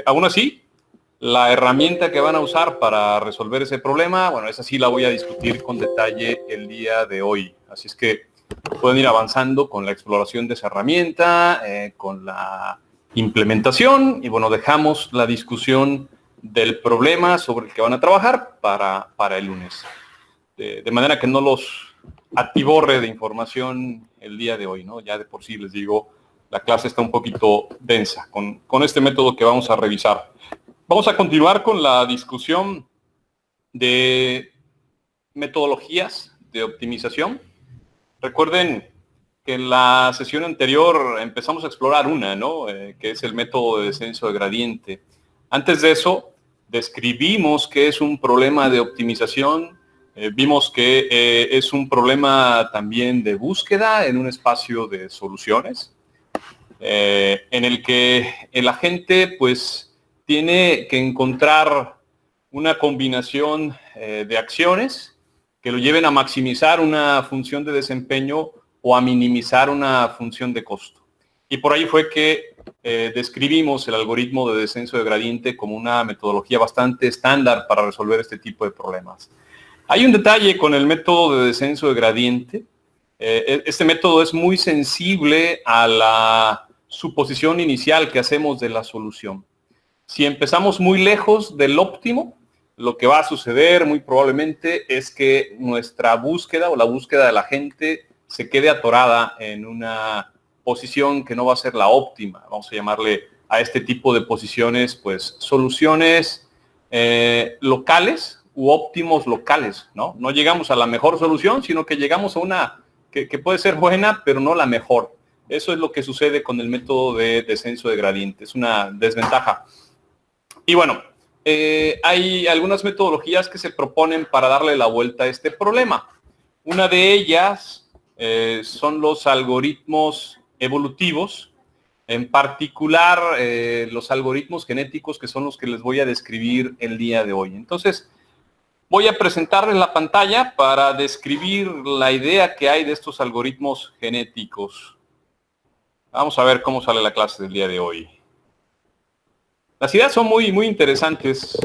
Aún así, la herramienta que van a usar para resolver ese problema, bueno, esa sí la voy a discutir con detalle el día de hoy. Así es que pueden ir avanzando con la exploración de esa herramienta, con la implementación, y bueno, dejamos la discusión del problema sobre el que van a trabajar para el lunes. De manera que no los atiborre de información el día de hoy, ¿no? Ya de por sí les digo, la clase está un poquito densa con este método que vamos a revisar. Vamos a continuar con la discusión de metodologías de optimización. Recuerden que en la sesión anterior empezamos a explorar una, ¿no? Que es el método de descenso de gradiente. Antes de eso, describimos qué es un problema de optimización. Vimos que es un problema también de búsqueda en un espacio de soluciones, en el que el agente, pues, tiene que encontrar una combinación de acciones que lo lleven a maximizar una función de desempeño o a minimizar una función de costo. Y por ahí fue que describimos el algoritmo de descenso de gradiente como una metodología bastante estándar para resolver este tipo de problemas. Hay un detalle con el método de descenso de gradiente. Este método es muy sensible a la suposición inicial que hacemos de la solución. Si empezamos muy lejos del óptimo, lo que va a suceder muy probablemente es que nuestra búsqueda o la búsqueda de la gente se quede atorada en una posición que no va a ser la óptima. Vamos a llamarle a este tipo de posiciones, pues, soluciones locales u óptimos locales, ¿no? No llegamos a la mejor solución, sino que llegamos a una que puede ser buena, pero no la mejor. Eso es lo que sucede con el método de descenso de gradiente. Es una desventaja. Y bueno, hay algunas metodologías que se proponen para darle la vuelta a este problema. Una de ellas son los algoritmos evolutivos, en particular los algoritmos genéticos, que son los que les voy a describir el día de hoy. Entonces, voy a presentarles la pantalla para describir la idea que hay de estos algoritmos genéticos. Vamos a ver cómo sale la clase del día de hoy. Las ideas son muy interesantes.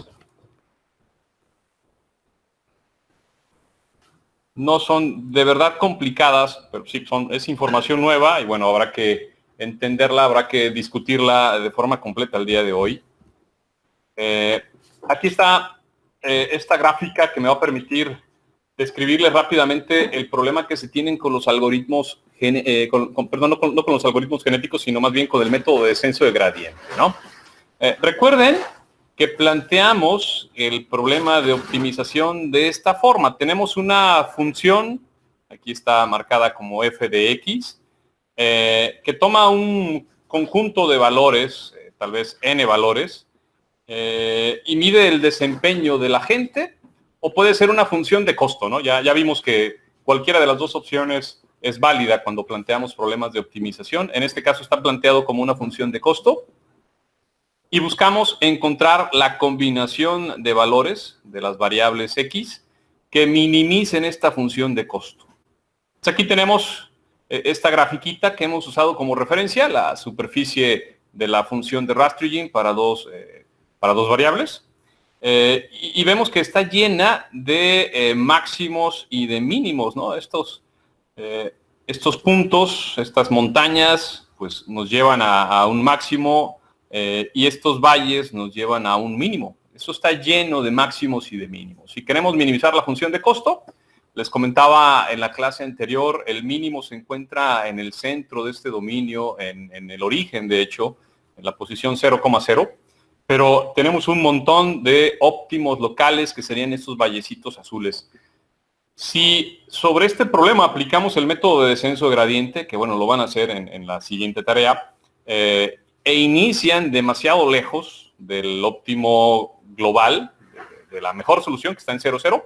No son de verdad complicadas, pero sí es información nueva y bueno, habrá que entenderla, habrá que discutirla de forma completa el día de hoy. Aquí está esta gráfica que me va a permitir describirles rápidamente el problema que se tienen con los algoritmos, perdón, no con los algoritmos genéticos, sino más bien con el método de descenso de gradiente, ¿no? Recuerden que planteamos el problema de optimización de esta forma. Tenemos una función, aquí está marcada como f de x, que toma un conjunto de valores, tal vez n valores, y mide el desempeño de la gente, o puede ser una función de costo, ¿no? Ya vimos que cualquiera de las dos opciones es válida cuando planteamos problemas de optimización. En este caso está planteado como una función de costo. Y buscamos encontrar la combinación de valores de las variables x que minimicen esta función de costo. Entonces aquí tenemos esta grafiquita que hemos usado como referencia, la superficie de la función de Rastriging para dos variables. Y vemos que está llena de máximos y de mínimos, ¿no? Estos puntos, estas montañas, pues nos llevan a un máximo, y estos valles nos llevan a un mínimo. Eso está lleno de máximos y de mínimos. Si queremos minimizar la función de costo, les comentaba en la clase anterior, el mínimo se encuentra en el centro de este dominio, en el origen, de hecho, en la posición 0,0, pero tenemos un montón de óptimos locales que serían estos vallecitos azules. Si sobre este problema aplicamos el método de descenso de gradiente, que bueno, lo van a hacer en la siguiente tarea, e inician demasiado lejos del óptimo global, de la mejor solución que está en 0,0,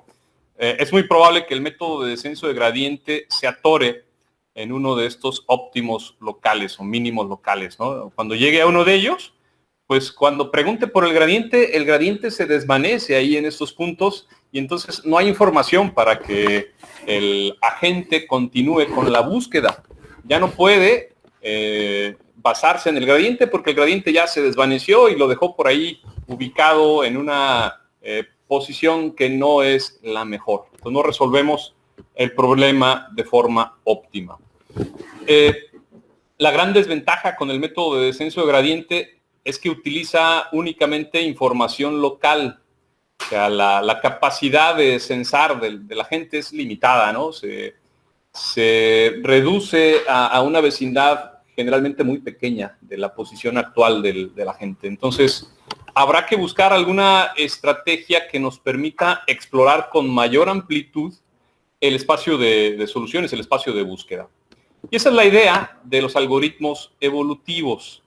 es muy probable que el método de descenso de gradiente se atore en uno de estos óptimos locales o mínimos locales, ¿no? Cuando llegue a uno de ellos, pues cuando pregunte por el gradiente se desvanece ahí en estos puntos y entonces no hay información para que el agente continúe con la búsqueda. Ya no puede pasarse en el gradiente porque el gradiente ya se desvaneció y lo dejó por ahí ubicado en una posición que no es la mejor. Entonces no resolvemos el problema de forma óptima. La gran desventaja con el método de descenso de gradiente es que utiliza únicamente información local. O sea, la capacidad de censar de la gente es limitada, ¿no? Se reduce a una vecindad generalmente muy pequeña de la posición actual de la gente. Entonces, habrá que buscar alguna estrategia que nos permita explorar con mayor amplitud el espacio de soluciones, el espacio de búsqueda. Y esa es la idea de los algoritmos evolutivos.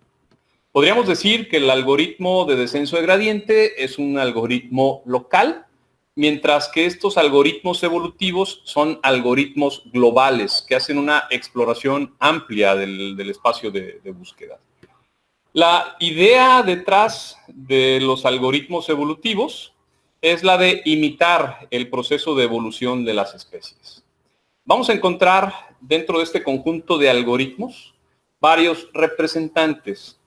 Podríamos decir que el algoritmo de descenso de gradiente es un algoritmo local, mientras que estos algoritmos evolutivos son algoritmos globales que hacen una exploración amplia del espacio de búsqueda. La idea detrás de los algoritmos evolutivos es la de imitar el proceso de evolución de las especies. Vamos a encontrar dentro de este conjunto de algoritmos varios representantes.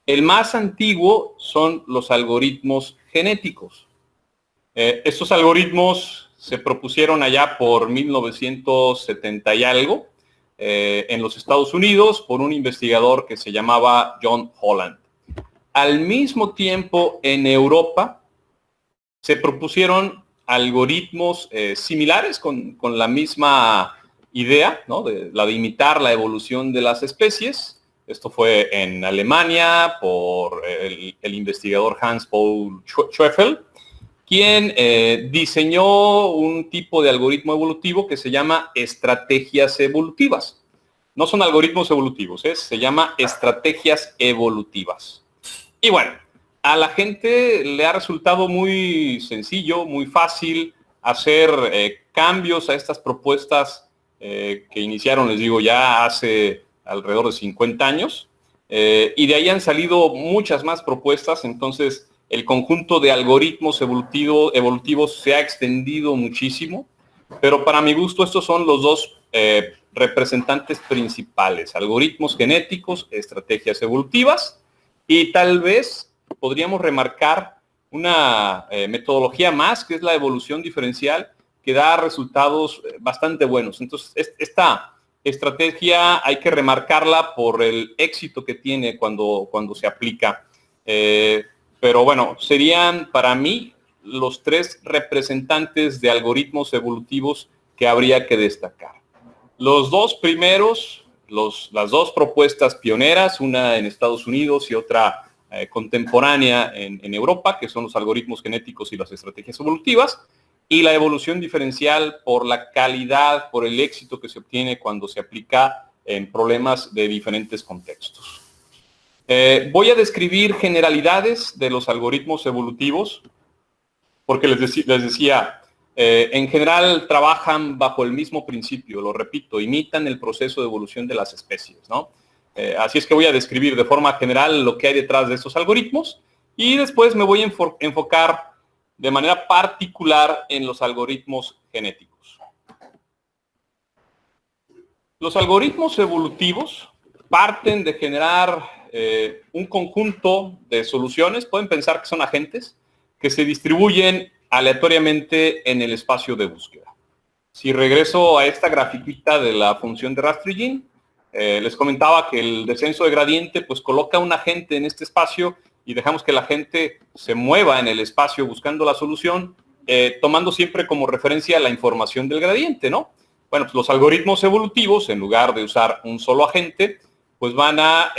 El más antiguo son los algoritmos genéticos. Estos algoritmos se propusieron allá por 1970 y algo en los Estados Unidos por un investigador que se llamaba John Holland. Al mismo tiempo, en Europa se propusieron algoritmos similares con la misma idea, ¿no? La de imitar la evolución de las especies. Esto fue en Alemania por el investigador Hans Paul Scheffel, quien diseñó un tipo de algoritmo evolutivo que se llama estrategias evolutivas. No son algoritmos evolutivos, se llama estrategias evolutivas. Y bueno, a la gente le ha resultado muy sencillo, muy fácil hacer cambios a estas propuestas que iniciaron, les digo, ya hace alrededor de 50 años. Y de ahí han salido muchas más propuestas, entonces el conjunto de algoritmos evolutivos se ha extendido muchísimo, pero para mi gusto estos son los dos representantes principales: algoritmos genéticos, estrategias evolutivas, y tal vez podríamos remarcar una metodología más, que es la evolución diferencial, que da resultados bastante buenos. Entonces, esta estrategia hay que remarcarla por el éxito que tiene cuando se aplica. Pero bueno, serían para mí los tres representantes de algoritmos evolutivos que habría que destacar. Los dos primeros, las dos propuestas pioneras, una en Estados Unidos y otra contemporánea en Europa, que son los algoritmos genéticos y las estrategias evolutivas, y la evolución diferencial por la calidad, por el éxito que se obtiene cuando se aplica en problemas de diferentes contextos. Voy a describir generalidades de los algoritmos evolutivos, porque les decía, en general trabajan bajo el mismo principio, lo repito, imitan el proceso de evolución de las especies, ¿no? Así es que voy a describir de forma general lo que hay detrás de estos algoritmos y después me voy a enfocar de manera particular en los algoritmos genéticos. Los algoritmos evolutivos parten de generar un conjunto de soluciones, pueden pensar que son agentes, que se distribuyen aleatoriamente en el espacio de búsqueda. Si regreso a esta grafiquita de la función de rastrillín, les comentaba que el descenso de gradiente pues coloca un agente en este espacio y dejamos que la gente se mueva en el espacio buscando la solución, tomando siempre como referencia la información del gradiente, ¿no? Bueno, pues los algoritmos evolutivos, en lugar de usar un solo agente, pues van a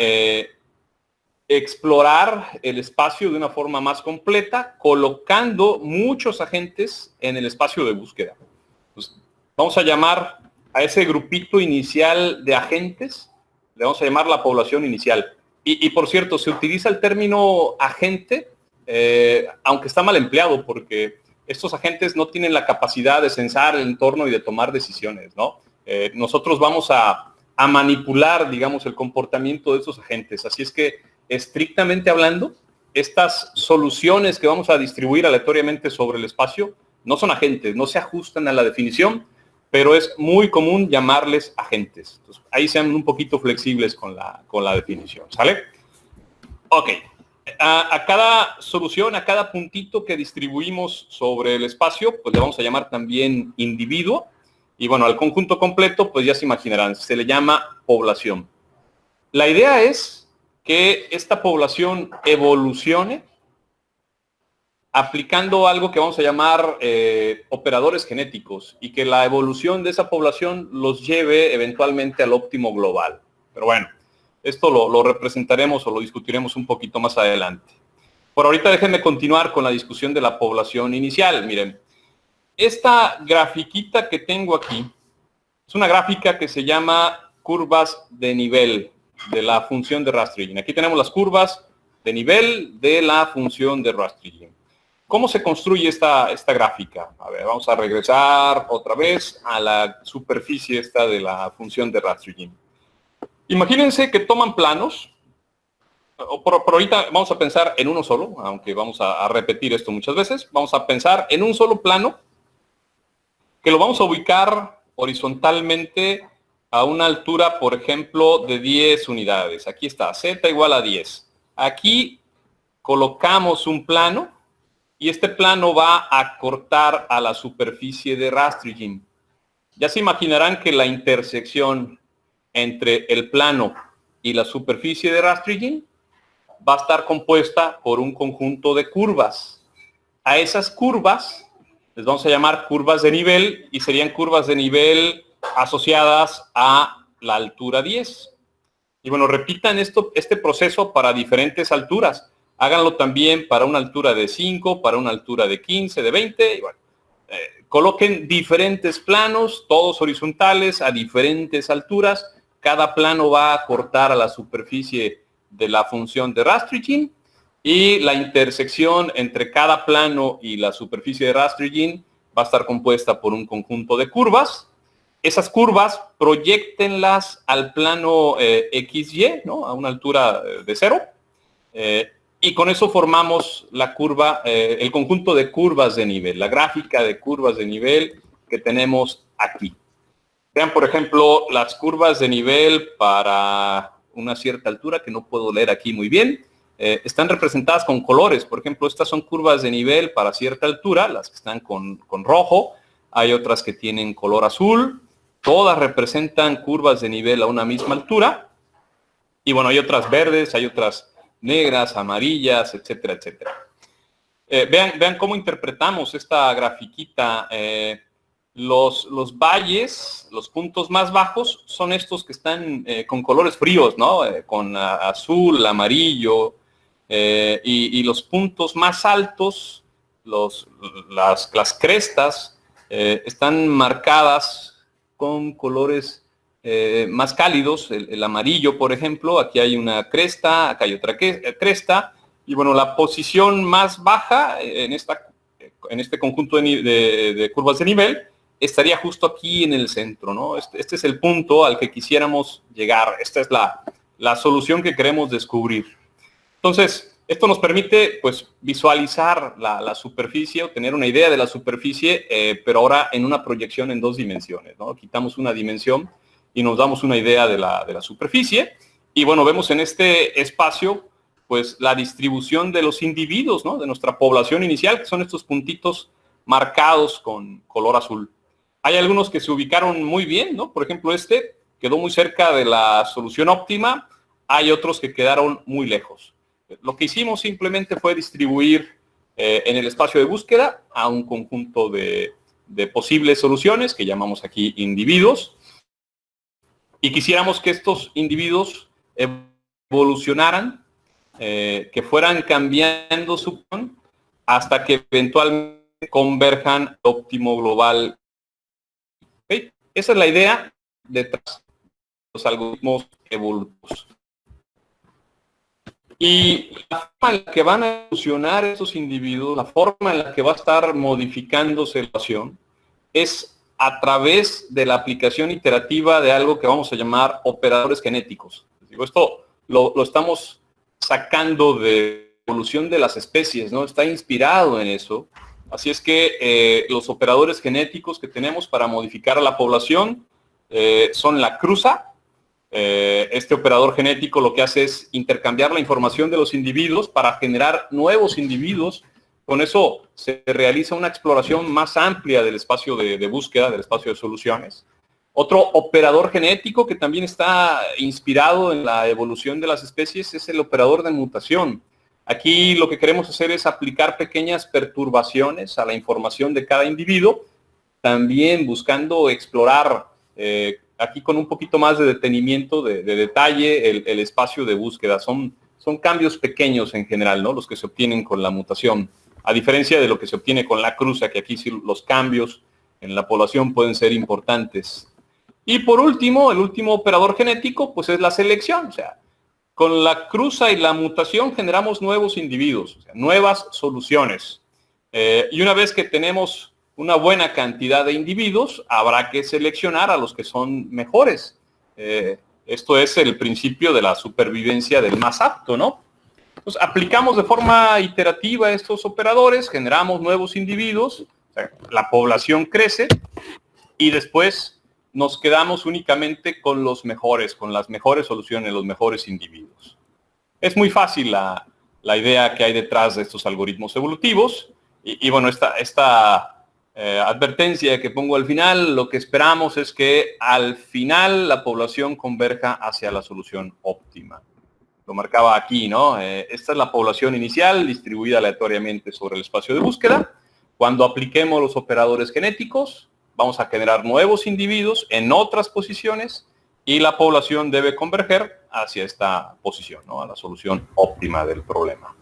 explorar el espacio de una forma más completa, colocando muchos agentes en el espacio de búsqueda. Pues vamos a llamar a ese grupito inicial de agentes, le vamos a llamar la población inicial. Y por cierto, se utiliza el término agente, aunque está mal empleado, porque estos agentes no tienen la capacidad de censar el entorno y de tomar decisiones, ¿no? Nosotros vamos a manipular, digamos, el comportamiento de estos agentes. Así es que, estrictamente hablando, estas soluciones que vamos a distribuir aleatoriamente sobre el espacio no son agentes, no se ajustan a la definición, pero es muy común llamarles agentes. Entonces, ahí sean un poquito flexibles con la definición, ¿sale? Ok. A cada solución, a cada puntito que distribuimos sobre el espacio, pues le vamos a llamar también individuo. Y bueno, al conjunto completo, pues ya se imaginarán, se le llama población. La idea es que esta población evolucione aplicando algo que vamos a llamar operadores genéticos y que la evolución de esa población los lleve eventualmente al óptimo global. Pero bueno, esto lo representaremos o lo discutiremos un poquito más adelante. Por ahorita déjenme continuar con la discusión de la población inicial. Miren, esta grafiquita que tengo aquí es una gráfica que se llama curvas de nivel de la función de Rastrigin. Aquí tenemos las curvas de nivel de la función de Rastrigin. ¿Cómo se construye esta gráfica? A ver, vamos a regresar otra vez a la superficie esta de la función de Rastrigin. Imagínense que toman planos, por ahorita vamos a pensar en uno solo, aunque vamos a repetir esto muchas veces. Vamos a pensar en un solo plano que lo vamos a ubicar horizontalmente a una altura, por ejemplo, de 10 unidades. Aquí está, z igual a 10. Aquí colocamos un plano y este plano va a cortar a la superficie de Rastrigin. Ya se imaginarán que la intersección entre el plano y la superficie de Rastrigin va a estar compuesta por un conjunto de curvas. A esas curvas les vamos a llamar curvas de nivel y serían curvas de nivel asociadas a la altura 10. Y bueno, repitan este proceso para diferentes alturas. Háganlo también para una altura de 5, para una altura de 15, de 20. Y bueno, coloquen diferentes planos, todos horizontales, a diferentes alturas. Cada plano va a cortar a la superficie de la función de Rastrigin y la intersección entre cada plano y la superficie de Rastrigin va a estar compuesta por un conjunto de curvas. Esas curvas proyéctenlas al plano XY, ¿no? A una altura de 0. Y con eso formamos la curva, el conjunto de curvas de nivel, la gráfica de curvas de nivel que tenemos aquí. Vean, por ejemplo, las curvas de nivel para una cierta altura, que no puedo leer aquí muy bien, están representadas con colores. Por ejemplo, estas son curvas de nivel para cierta altura, las que están con rojo. Hay otras que tienen color azul. Todas representan curvas de nivel a una misma altura. Y bueno, hay otras verdes, hay otras negras, amarillas, etcétera, etcétera. Vean cómo interpretamos esta grafiquita. Los valles, los puntos más bajos, son estos que están con colores fríos, ¿no? Con azul, amarillo. Y los puntos más altos, las crestas, están marcadas con colores más cálidos, el amarillo, por ejemplo. Aquí hay una cresta, acá hay otra cresta, y bueno, la posición más baja en este conjunto de curvas de nivel estaría justo aquí en el centro, ¿no? Este es el punto al que quisiéramos llegar. Esta es la solución que queremos descubrir. Entonces, esto nos permite, pues, visualizar la superficie o tener una idea de la superficie, pero ahora en una proyección en 2 dimensiones, ¿no? Quitamos una dimensión y nos damos una idea de la superficie. Y bueno, vemos en este espacio, pues, la distribución de los individuos, ¿no? De nuestra población inicial, que son estos puntitos marcados con color azul. Hay algunos que se ubicaron muy bien, ¿no? Por ejemplo, este quedó muy cerca de la solución óptima. Hay otros que quedaron muy lejos. Lo que hicimos simplemente fue distribuir en el espacio de búsqueda a un conjunto de posibles soluciones, que llamamos aquí individuos, y quisiéramos que estos individuos evolucionaran, que fueran cambiando su plan hasta que eventualmente converjan al óptimo global. ¿Okay? Esa es la idea detrás de los algoritmos evolutivos. Y la forma en la que van a evolucionar esos individuos, la forma en la que va a estar modificándose la situación, es a través de la aplicación iterativa de algo que vamos a llamar operadores genéticos. Digo, esto lo estamos sacando de la evolución de las especies, ¿no? Está inspirado en eso. Así es que los operadores genéticos que tenemos para modificar a la población son la cruza. Este operador genético lo que hace es intercambiar la información de los individuos para generar nuevos individuos. Con eso se realiza una exploración más amplia del espacio de búsqueda, del espacio de soluciones. Otro operador genético que también está inspirado en la evolución de las especies es el operador de mutación. Aquí lo que queremos hacer es aplicar pequeñas perturbaciones a la información de cada individuo, también buscando explorar aquí con un poquito más de detenimiento, de detalle, el espacio de búsqueda. Son cambios pequeños en general, ¿no? Los que se obtienen con la mutación, a diferencia de lo que se obtiene con la cruza, que aquí sí los cambios en la población pueden ser importantes. Y por último, el último operador genético, pues es la selección. O sea, con la cruza y la mutación generamos nuevos individuos, o sea, nuevas soluciones. Y una vez que tenemos una buena cantidad de individuos, habrá que seleccionar a los que son mejores. Esto es el principio de la supervivencia del más apto, ¿no? Entonces, aplicamos de forma iterativa estos operadores, generamos nuevos individuos, o sea, la población crece y después nos quedamos únicamente con los mejores, con las mejores soluciones, los mejores individuos. Es muy fácil la idea que hay detrás de estos algoritmos evolutivos y bueno, esta advertencia que pongo al final, lo que esperamos es que al final la población converja hacia la solución óptima. Lo marcaba aquí, ¿no? Esta es la población inicial distribuida aleatoriamente sobre el espacio de búsqueda. Cuando apliquemos los operadores genéticos, vamos a generar nuevos individuos en otras posiciones y la población debe converger hacia esta posición, ¿no? A la solución óptima del problema.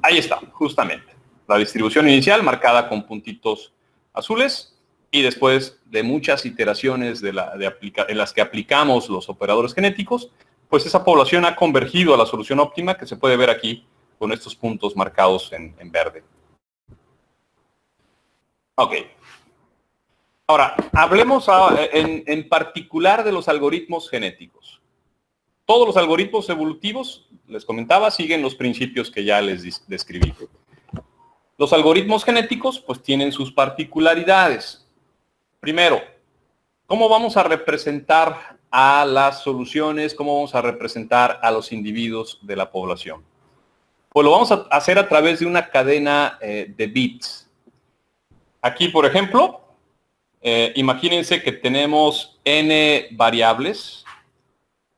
Ahí está, justamente. La distribución inicial marcada con puntitos azules y después de muchas iteraciones en las que aplicamos los operadores genéticos, pues esa población ha convergido a la solución óptima que se puede ver aquí con estos puntos marcados en verde. Ok. Ahora, hablemos en particular de los algoritmos genéticos. Todos los algoritmos evolutivos, les comentaba, siguen los principios que ya les describí. Los algoritmos genéticos, pues, tienen sus particularidades. Primero, ¿cómo vamos a representar a las soluciones? ¿Cómo vamos a representar a los individuos de la población? Pues lo vamos a hacer a través de una cadena de bits. Aquí, por ejemplo, imagínense que tenemos n variables,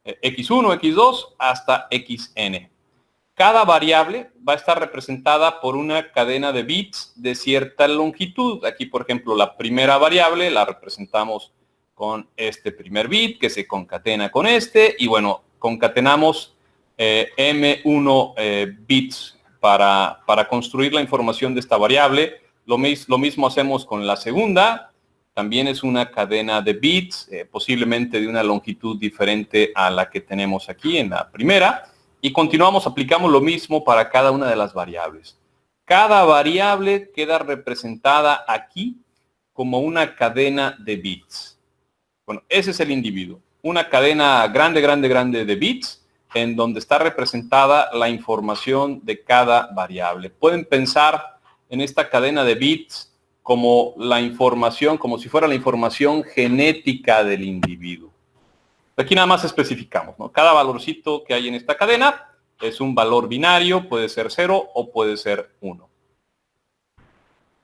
x1, x2, hasta xn. Cada variable va a estar representada por una cadena de bits de cierta longitud. Aquí, por ejemplo, la primera variable la representamos con este primer bit que se concatena con este. Y bueno, concatenamos m1 bits para construir la información de esta variable. Lo mismo hacemos con la segunda. También es una cadena de bits, posiblemente de una longitud diferente a la que tenemos aquí en la primera. Y continuamos, aplicamos lo mismo para cada una de las variables. Cada variable queda representada aquí como una cadena de bits. Bueno, ese es el individuo. Una cadena grande, grande, grande de bits en donde está representada la información de cada variable. Pueden pensar en esta cadena de bits como la información, como si fuera la información genética del individuo. Aquí nada más especificamos, ¿no? Cada valorcito que hay en esta cadena es un valor binario, puede ser 0 o puede ser 1.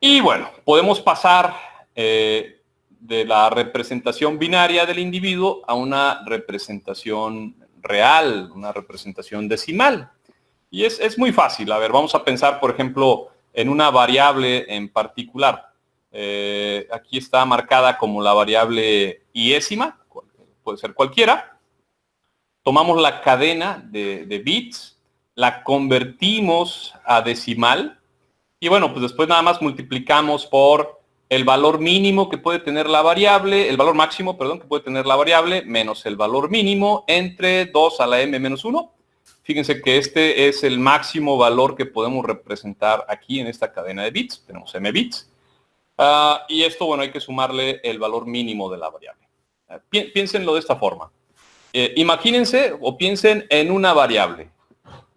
Y bueno, podemos pasar de la representación binaria del individuo a una representación real, una representación decimal. Y es muy fácil. A ver, vamos a pensar, por ejemplo, en una variable en particular. Aquí está marcada como la variable iésima, puede ser cualquiera. Tomamos la cadena de bits, la convertimos a decimal y bueno, pues después nada más multiplicamos por el valor mínimo que puede tener la variable, el valor máximo, perdón, que puede tener la variable, menos el valor mínimo entre 2 a la m menos 1. Fíjense que este es el máximo valor que podemos representar aquí en esta cadena de bits. Tenemos m bits. Y esto, bueno, hay que sumarle el valor mínimo de la variable. Piénsenlo de esta forma. Imagínense o piensen en una variable,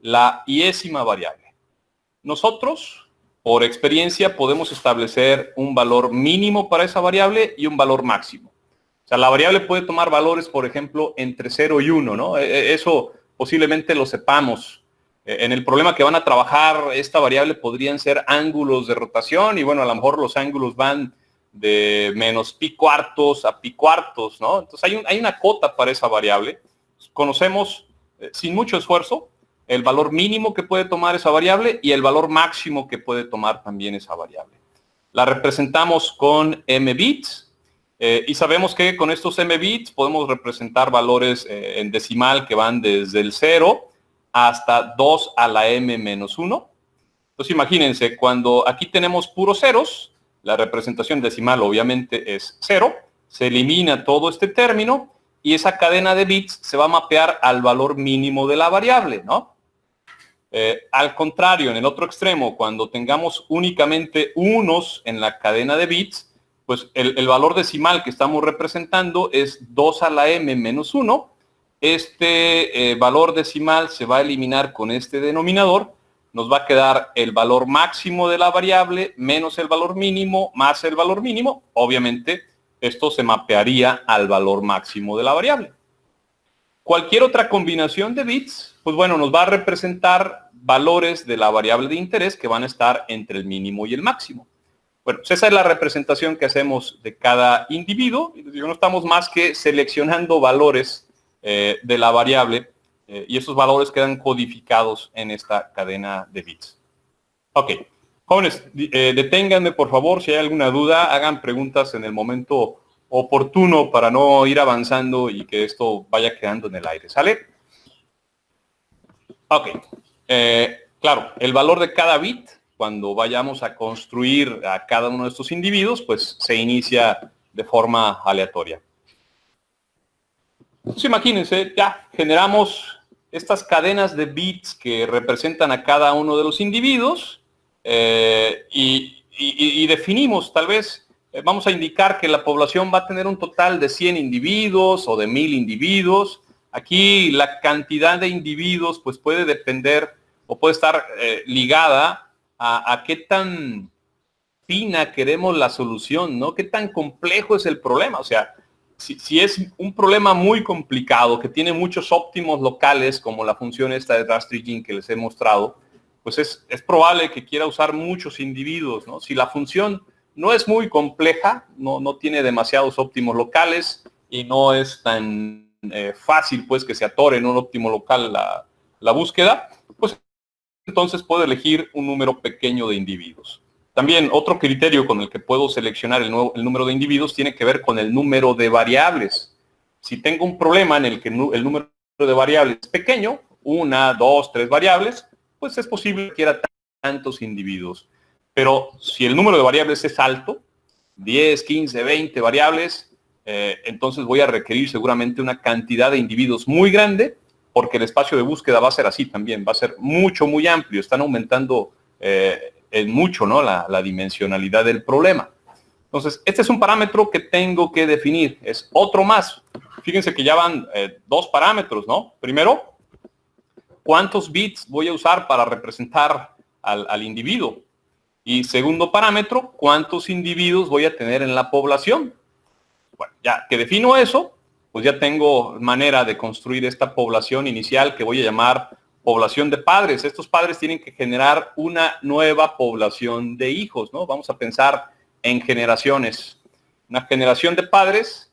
la iésima variable. Nosotros por experiencia podemos establecer un valor mínimo para esa variable y un valor máximo. O sea, la variable puede tomar valores, por ejemplo, entre 0 y 1, ¿no? Eso posiblemente lo sepamos. En el problema que van a trabajar esta variable podrían ser ángulos de rotación y bueno, a lo mejor los ángulos van de menos pi cuartos a pi cuartos, ¿no? Entonces hay una cota para esa variable. Conocemos sin mucho esfuerzo el valor mínimo que puede tomar esa variable y el valor máximo que puede tomar también esa variable. La representamos con m bits y sabemos que con estos m bits podemos representar valores en decimal que van desde el 0 hasta 2 a la m menos 1. Entonces imagínense, cuando aquí tenemos puros ceros, la representación decimal obviamente es 0, se elimina todo este término y esa cadena de bits se va a mapear al valor mínimo de la variable, ¿no? Al contrario, en el otro extremo, cuando tengamos únicamente unos en la cadena de bits, pues el valor decimal que estamos representando es 2 a la m menos 1. Este valor decimal se va a eliminar con este denominador. Nos va a quedar el valor máximo de la variable menos el valor mínimo más el valor mínimo. Obviamente, esto se mapearía al valor máximo de la variable. Cualquier otra combinación de bits, pues bueno, nos va a representar valores de la variable de interés que van a estar entre el mínimo y el máximo. Bueno, pues esa es la representación que hacemos de cada individuo. No estamos más que seleccionando valores de la variable y esos valores quedan codificados en esta cadena de bits. Ok, jóvenes, deténganme por favor, si hay alguna duda, hagan preguntas en el momento oportuno para no ir avanzando y que esto vaya quedando en el aire, ¿sale? Ok, claro, el valor de cada bit, cuando vayamos a construir a cada uno de estos individuos, pues se inicia de forma aleatoria. Entonces imagínense, ya generamos estas cadenas de bits que representan a cada uno de los individuos y definimos, tal vez, vamos a indicar que la población va a tener un total de 100 individuos o de 1000 individuos. Aquí la cantidad de individuos pues puede depender o puede estar ligada a qué tan fina queremos la solución, ¿no? Qué tan complejo es el problema. O sea, si es un problema muy complicado que tiene muchos óptimos locales, como la función esta de Rastrigin que les he mostrado, pues es probable que quiera usar muchos individuos, ¿no? Si la función no es muy compleja, no tiene demasiados óptimos locales y no es tan fácil pues que se atore en un óptimo local la búsqueda, pues entonces puedo elegir un número pequeño de individuos. También otro criterio con el que puedo seleccionar el número de individuos tiene que ver con el número de variables. Si tengo un problema en el que el número de variables es pequeño, 1, 2, 3 variables, pues es posible que quiera tantos individuos. Pero si el número de variables es alto, 10, 15, 20 variables, entonces voy a requerir seguramente una cantidad de individuos muy grande, porque el espacio de búsqueda va a ser así también, va a ser muy amplio. Están aumentando en mucho, ¿no? la dimensionalidad del problema. Entonces, este es un parámetro que tengo que definir. Es otro más. Fíjense que ya van dos parámetros, ¿no? Primero, ¿cuántos bits voy a usar para representar al individuo? Y segundo parámetro, ¿cuántos individuos voy a tener en la población? Bueno, ya que defino eso, pues ya tengo manera de construir esta población inicial que voy a llamar población de padres. Estos padres tienen que generar una nueva población de hijos, ¿no? Vamos a pensar en generaciones. Una generación de padres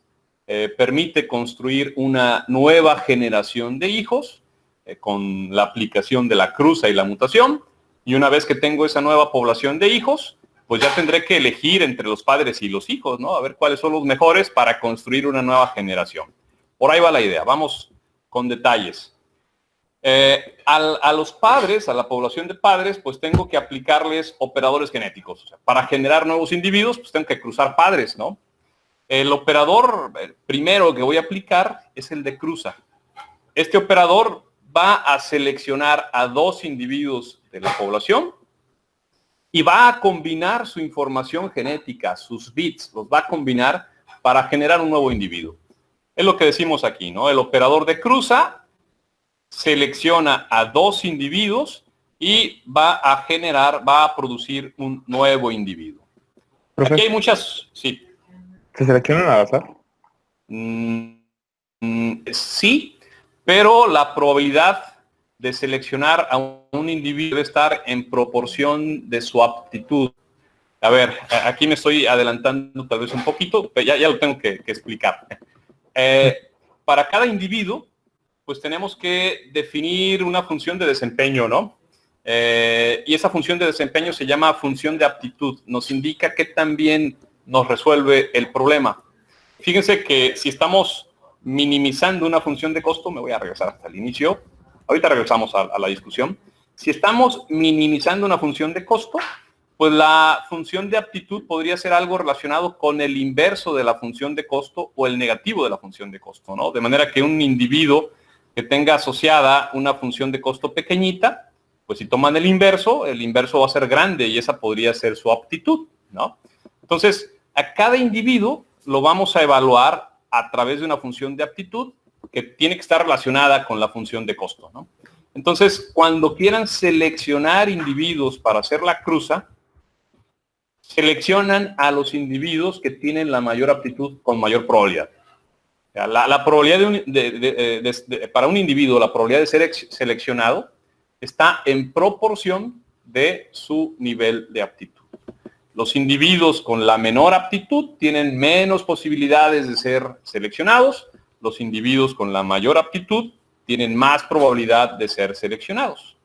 permite construir una nueva generación de hijos con la aplicación de la cruza y la mutación. Y una vez que tengo esa nueva población de hijos, pues ya tendré que elegir entre los padres y los hijos, ¿no? A ver cuáles son los mejores para construir una nueva generación. Por ahí va la idea. Vamos con detalles. A los padres, a la población de padres, pues tengo que aplicarles operadores genéticos. O sea, para generar nuevos individuos, pues tengo que cruzar padres, ¿no? El operador primero que voy a aplicar es el de cruza. Este operador va a seleccionar a 2 individuos de la población y va a combinar su información genética, sus bits, los va a combinar para generar un nuevo individuo. Es lo que decimos aquí, ¿no? El operador de cruza selecciona a 2 individuos y va a producir un nuevo individuo. Profe, Aquí hay muchas, sí. ¿se seleccionan al azar? Sí, pero la probabilidad de seleccionar a un individuo debe estar en proporción de su aptitud. A ver, aquí me estoy adelantando tal vez un poquito, pero ya lo tengo que explicar. Para cada individuo, pues tenemos que definir una función de desempeño, ¿no? Y esa función de desempeño se llama función de aptitud. Nos indica qué tan bien nos resuelve el problema. Fíjense que si estamos minimizando una función de costo, me voy a regresar hasta el inicio. Ahorita regresamos a la discusión. Si estamos minimizando una función de costo, pues la función de aptitud podría ser algo relacionado con el inverso de la función de costo o el negativo de la función de costo, ¿no? De manera que un individuo que tenga asociada una función de costo pequeñita, pues si toman el inverso va a ser grande y esa podría ser su aptitud, ¿no? Entonces, a cada individuo lo vamos a evaluar a través de una función de aptitud que tiene que estar relacionada con la función de costo, ¿no? Entonces, cuando quieran seleccionar individuos para hacer la cruza, seleccionan a los individuos que tienen la mayor aptitud con mayor probabilidad. La probabilidad para un individuo, la probabilidad de ser seleccionado está en proporción de su nivel de aptitud. Los individuos con la menor aptitud tienen menos posibilidades de ser seleccionados. Los individuos con la mayor aptitud tienen más probabilidad de ser seleccionados.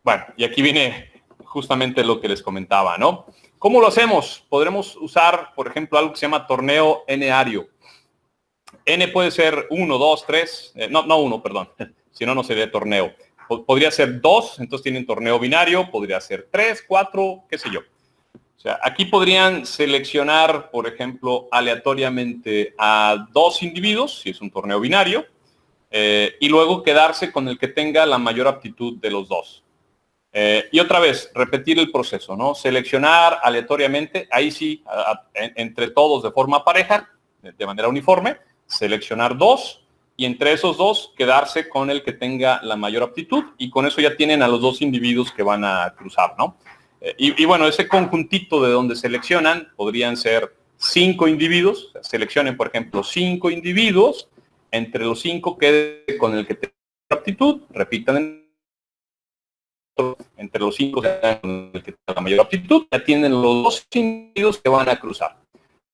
Bueno, y aquí viene justamente lo que les comentaba, ¿no? ¿Cómo lo hacemos? Podremos usar, por ejemplo, algo que se llama torneo N-ario. N puede ser 1, 2, 3, no 1, perdón, si no, no sería torneo. Podría ser 2, entonces tienen torneo binario, podría ser 3, 4, qué sé yo. O sea, aquí podrían seleccionar, por ejemplo, aleatoriamente a 2 individuos, si es un torneo binario, y luego quedarse con el que tenga la mayor aptitud de los dos. Y otra vez, repetir el proceso, ¿no? Seleccionar aleatoriamente, ahí sí, entre todos de forma pareja, de manera uniforme, seleccionar 2 y entre esos 2 quedarse con el que tenga la mayor aptitud y con eso ya tienen a los 2 individuos que van a cruzar, ¿no? Y bueno, ese conjuntito de donde seleccionan podrían ser 5 individuos, seleccionen por ejemplo 5 individuos, entre los 5 quede con el que tenga aptitud, repitan entre los 5 con el que tenga la mayor aptitud, ya tienen los 2 individuos que van a cruzar.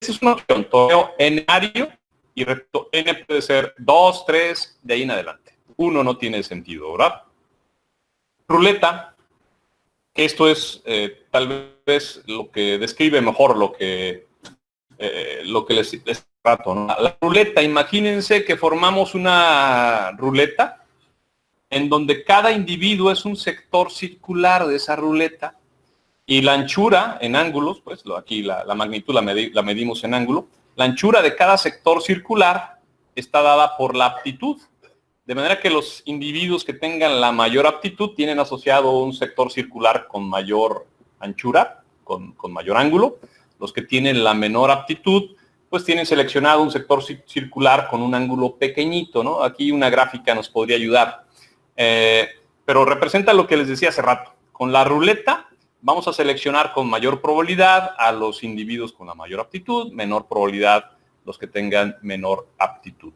Esa es una opción, torneo N-ario, y repito, N puede ser 2, 3, de ahí en adelante. 1 no tiene sentido, ¿verdad? Ruleta, que esto es tal vez lo que describe mejor lo que les trato, ¿no? La ruleta, imagínense que formamos una ruleta en donde cada individuo es un sector circular de esa ruleta y la anchura en ángulos, pues aquí la magnitud la medimos en ángulo, la anchura de cada sector circular está dada por la aptitud. De manera que los individuos que tengan la mayor aptitud tienen asociado un sector circular con mayor anchura, con mayor ángulo. Los que tienen la menor aptitud, pues tienen seleccionado un sector circular con un ángulo pequeñito, ¿no? Aquí una gráfica nos podría ayudar. Pero representa lo que les decía hace rato. Con la ruleta vamos a seleccionar con mayor probabilidad a los individuos con la mayor aptitud, menor probabilidad los que tengan menor aptitud.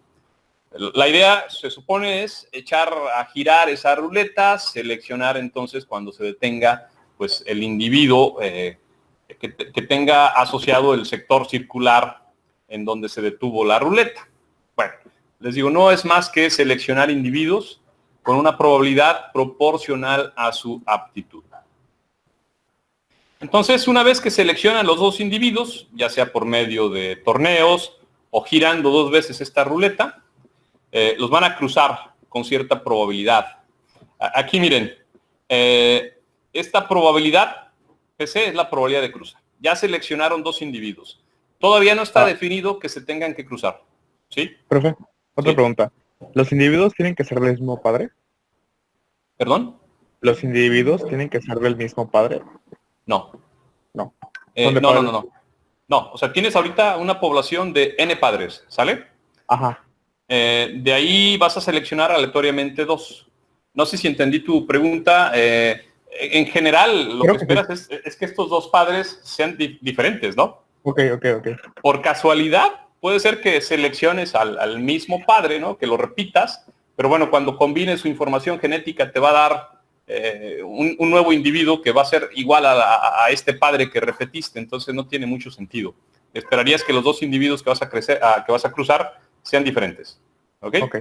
La idea, se supone, es echar a girar esa ruleta, seleccionar entonces cuando se detenga pues el individuo que tenga asociado el sector circular en donde se detuvo la ruleta. Bueno, les digo, no es más que seleccionar individuos con una probabilidad proporcional a su aptitud. Entonces, una vez que seleccionan los 2 individuos, ya sea por medio de torneos o girando 2 veces esta ruleta, los van a cruzar con cierta probabilidad. Aquí miren, esta probabilidad, PC, es la probabilidad de cruzar. Ya seleccionaron 2 individuos. Todavía no está definido que se tengan que cruzar. ¿Sí? Profe, otra ¿Sí? pregunta. ¿Los individuos tienen que ser del mismo padre? ¿Perdón? ¿Los individuos tienen que ser del mismo padre? No. No. ¿Son de No. padres? No, o sea, tienes ahorita una población de N padres, ¿sale? Ajá. De ahí vas a seleccionar aleatoriamente 2. No sé si entendí tu pregunta. En general, lo Creo que que sí. esperas es que estos dos padres sean diferentes, ¿no? Ok. Por casualidad, puede ser que selecciones al mismo padre, ¿no? Que lo repitas, pero bueno, cuando combines su información genética te va a dar un nuevo individuo que va a ser igual a este padre que repetiste, entonces no tiene mucho sentido. Esperarías que los dos individuos que vas a cruzar sean diferentes. ¿Ok? Ok,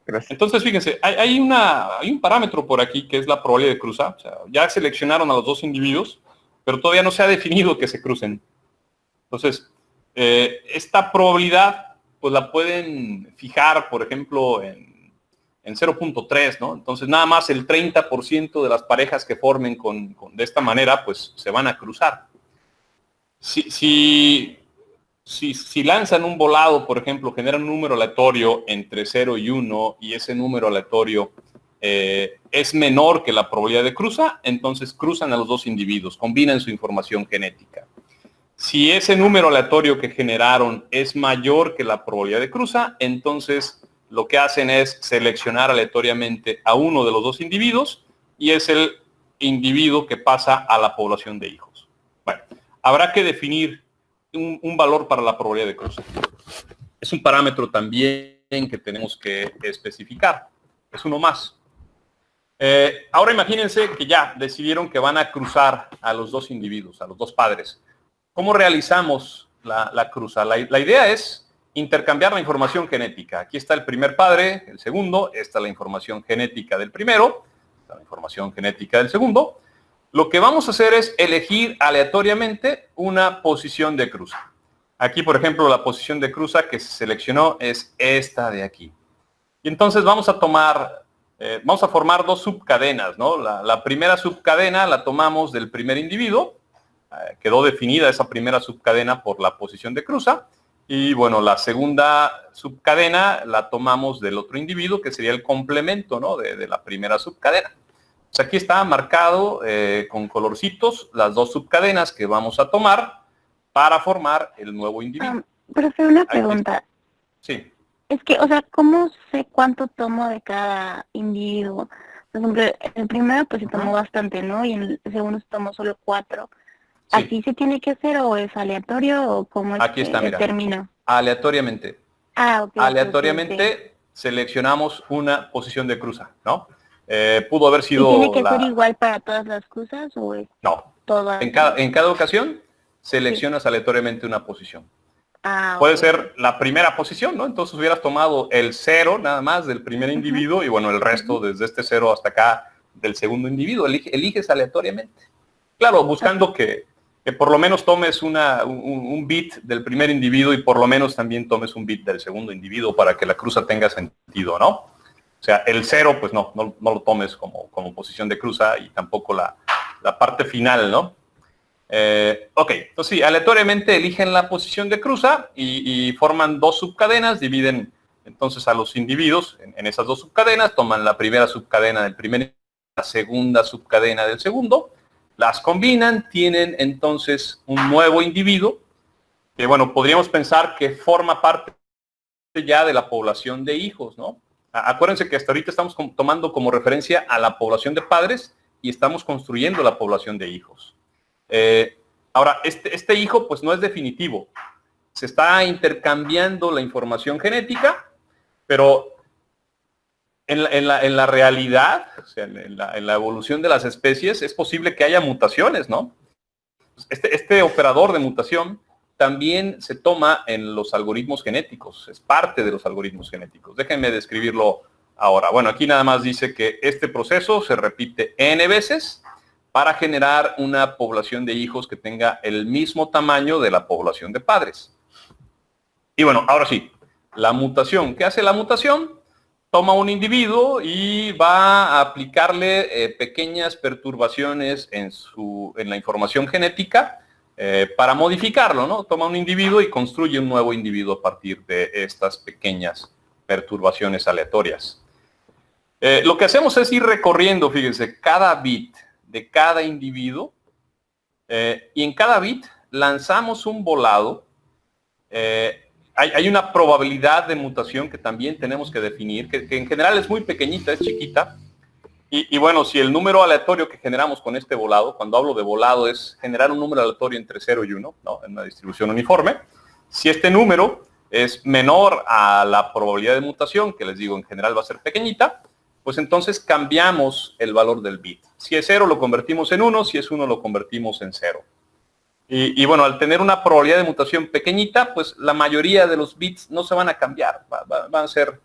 gracias. Entonces, fíjense, hay un parámetro por aquí que es la probabilidad de cruzar. O sea, ya seleccionaron a los dos individuos, pero todavía no se ha definido que se crucen. Entonces, esta probabilidad, pues la pueden fijar, por ejemplo, en 0.3, ¿no? Entonces, nada más el 30% de las parejas que formen de esta manera, pues se van a cruzar. Si lanzan un volado, por ejemplo, generan un número aleatorio entre 0 y 1 y ese número aleatorio es menor que la probabilidad de cruza, entonces cruzan a los dos individuos, combinan su información genética. Si ese número aleatorio que generaron es mayor que la probabilidad de cruza, entonces lo que hacen es seleccionar aleatoriamente a uno de los dos individuos y es el individuo que pasa a la población de hijos. Bueno, habrá que definir un valor para la probabilidad de cruza. Es un parámetro también que tenemos que especificar. Es uno más. Ahora imagínense que ya decidieron que van a cruzar a los dos individuos, a los dos padres. ¿Cómo realizamos la cruza? La idea es intercambiar la información genética. Aquí está el primer padre, el segundo, esta es la información genética del primero, esta es la información genética del segundo. Lo que vamos a hacer es elegir aleatoriamente una posición de cruza. Aquí, por ejemplo, la posición de cruza que se seleccionó es esta de aquí. Y entonces vamos a formar dos subcadenas, ¿no? La primera subcadena la tomamos del primer individuo, quedó definida esa primera subcadena por la posición de cruza, y bueno, la segunda subcadena la tomamos del otro individuo, que sería el complemento, ¿no? de la primera subcadena. Pues aquí está marcado con colorcitos las dos subcadenas que vamos a tomar para formar el nuevo individuo. Profe, una pregunta. Sí. Es que, o sea, ¿cómo sé cuánto tomo de cada individuo? Por ejemplo, el primero pues se tomó bastante, ¿no? Y en el segundo se tomó solo 4. Sí. ¿Así se tiene que hacer o es aleatorio o cómo es Aquí está, que mira. termina? Aleatoriamente. Ah, ok. Aleatoriamente seleccionamos una posición de cruza, ¿no? Pudo haber sido... ¿Y tiene que ser igual para todas las cruzas o es No. todas? En cada ocasión seleccionas aleatoriamente una posición. Puede ser la primera posición, ¿no? Entonces hubieras tomado el 0 nada más del primer individuo y bueno, el resto desde este 0 hasta acá del segundo individuo. Eliges aleatoriamente. Claro, buscando que por lo menos tomes un bit del primer individuo y por lo menos también tomes un bit del segundo individuo para que la cruza tenga sentido, ¿no? O sea, el 0, pues no lo tomes como posición de cruza y tampoco la parte final, ¿no? Ok, entonces sí, aleatoriamente eligen la posición de cruza y forman dos subcadenas, dividen entonces a los individuos en esas dos subcadenas, toman la primera subcadena del primero, la segunda subcadena del segundo, las combinan, tienen entonces un nuevo individuo, que bueno, podríamos pensar que forma parte ya de la población de hijos, ¿no? Acuérdense que hasta ahorita estamos tomando como referencia a la población de padres y estamos construyendo la población de hijos. Ahora, este hijo pues no es definitivo. Se está intercambiando la información genética, pero en la realidad, o sea, en la evolución de las especies, es posible que haya mutaciones, ¿no? Este operador de mutación también se toma en los algoritmos genéticos, es parte de los algoritmos genéticos. Déjenme describirlo ahora. Bueno, aquí nada más dice que este proceso se repite n veces para generar una población de hijos que tenga el mismo tamaño de la población de padres. Y bueno, ahora sí, la mutación. ¿Qué hace la mutación? Toma un individuo y va a aplicarle pequeñas perturbaciones en la información genética para modificarlo, ¿no? Toma un individuo y construye un nuevo individuo a partir de estas pequeñas perturbaciones aleatorias. Lo que hacemos es ir recorriendo, fíjense, cada bit de cada individuo y en cada bit lanzamos un volado. Hay una probabilidad de mutación que también tenemos que definir, que en general es muy pequeñita, es chiquita, Y bueno, si el número aleatorio que generamos con este volado, cuando hablo de volado es generar un número aleatorio entre 0 y 1, ¿no? En una distribución uniforme, si este número es menor a la probabilidad de mutación, que les digo en general va a ser pequeñita, pues entonces cambiamos el valor del bit. Si es 0 lo convertimos en 1, si es 1 lo convertimos en 0. Y bueno, al tener una probabilidad de mutación pequeñita, pues la mayoría de los bits no se van a cambiar, van a ser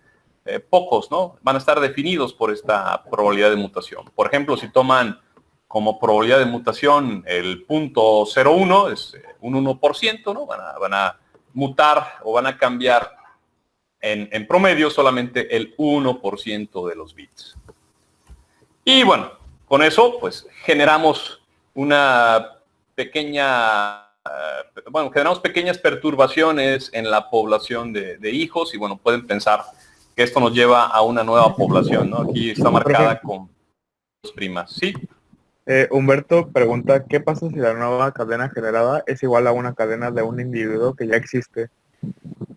pocos, ¿no? Van a estar definidos por esta probabilidad de mutación. Por ejemplo, si toman como probabilidad de mutación el punto 0,1, es un 1%, ¿no? Van a mutar o van a cambiar en promedio solamente el 1% de los bits. Y bueno, con eso pues generamos una pequeña, generamos pequeñas perturbaciones en la población de hijos y bueno, pueden pensar que esto nos lleva a una nueva población, ¿no? Aquí está marcada con dos primas, ¿sí? Humberto pregunta, ¿qué pasa si la nueva cadena generada es igual a una cadena de un individuo que ya existe?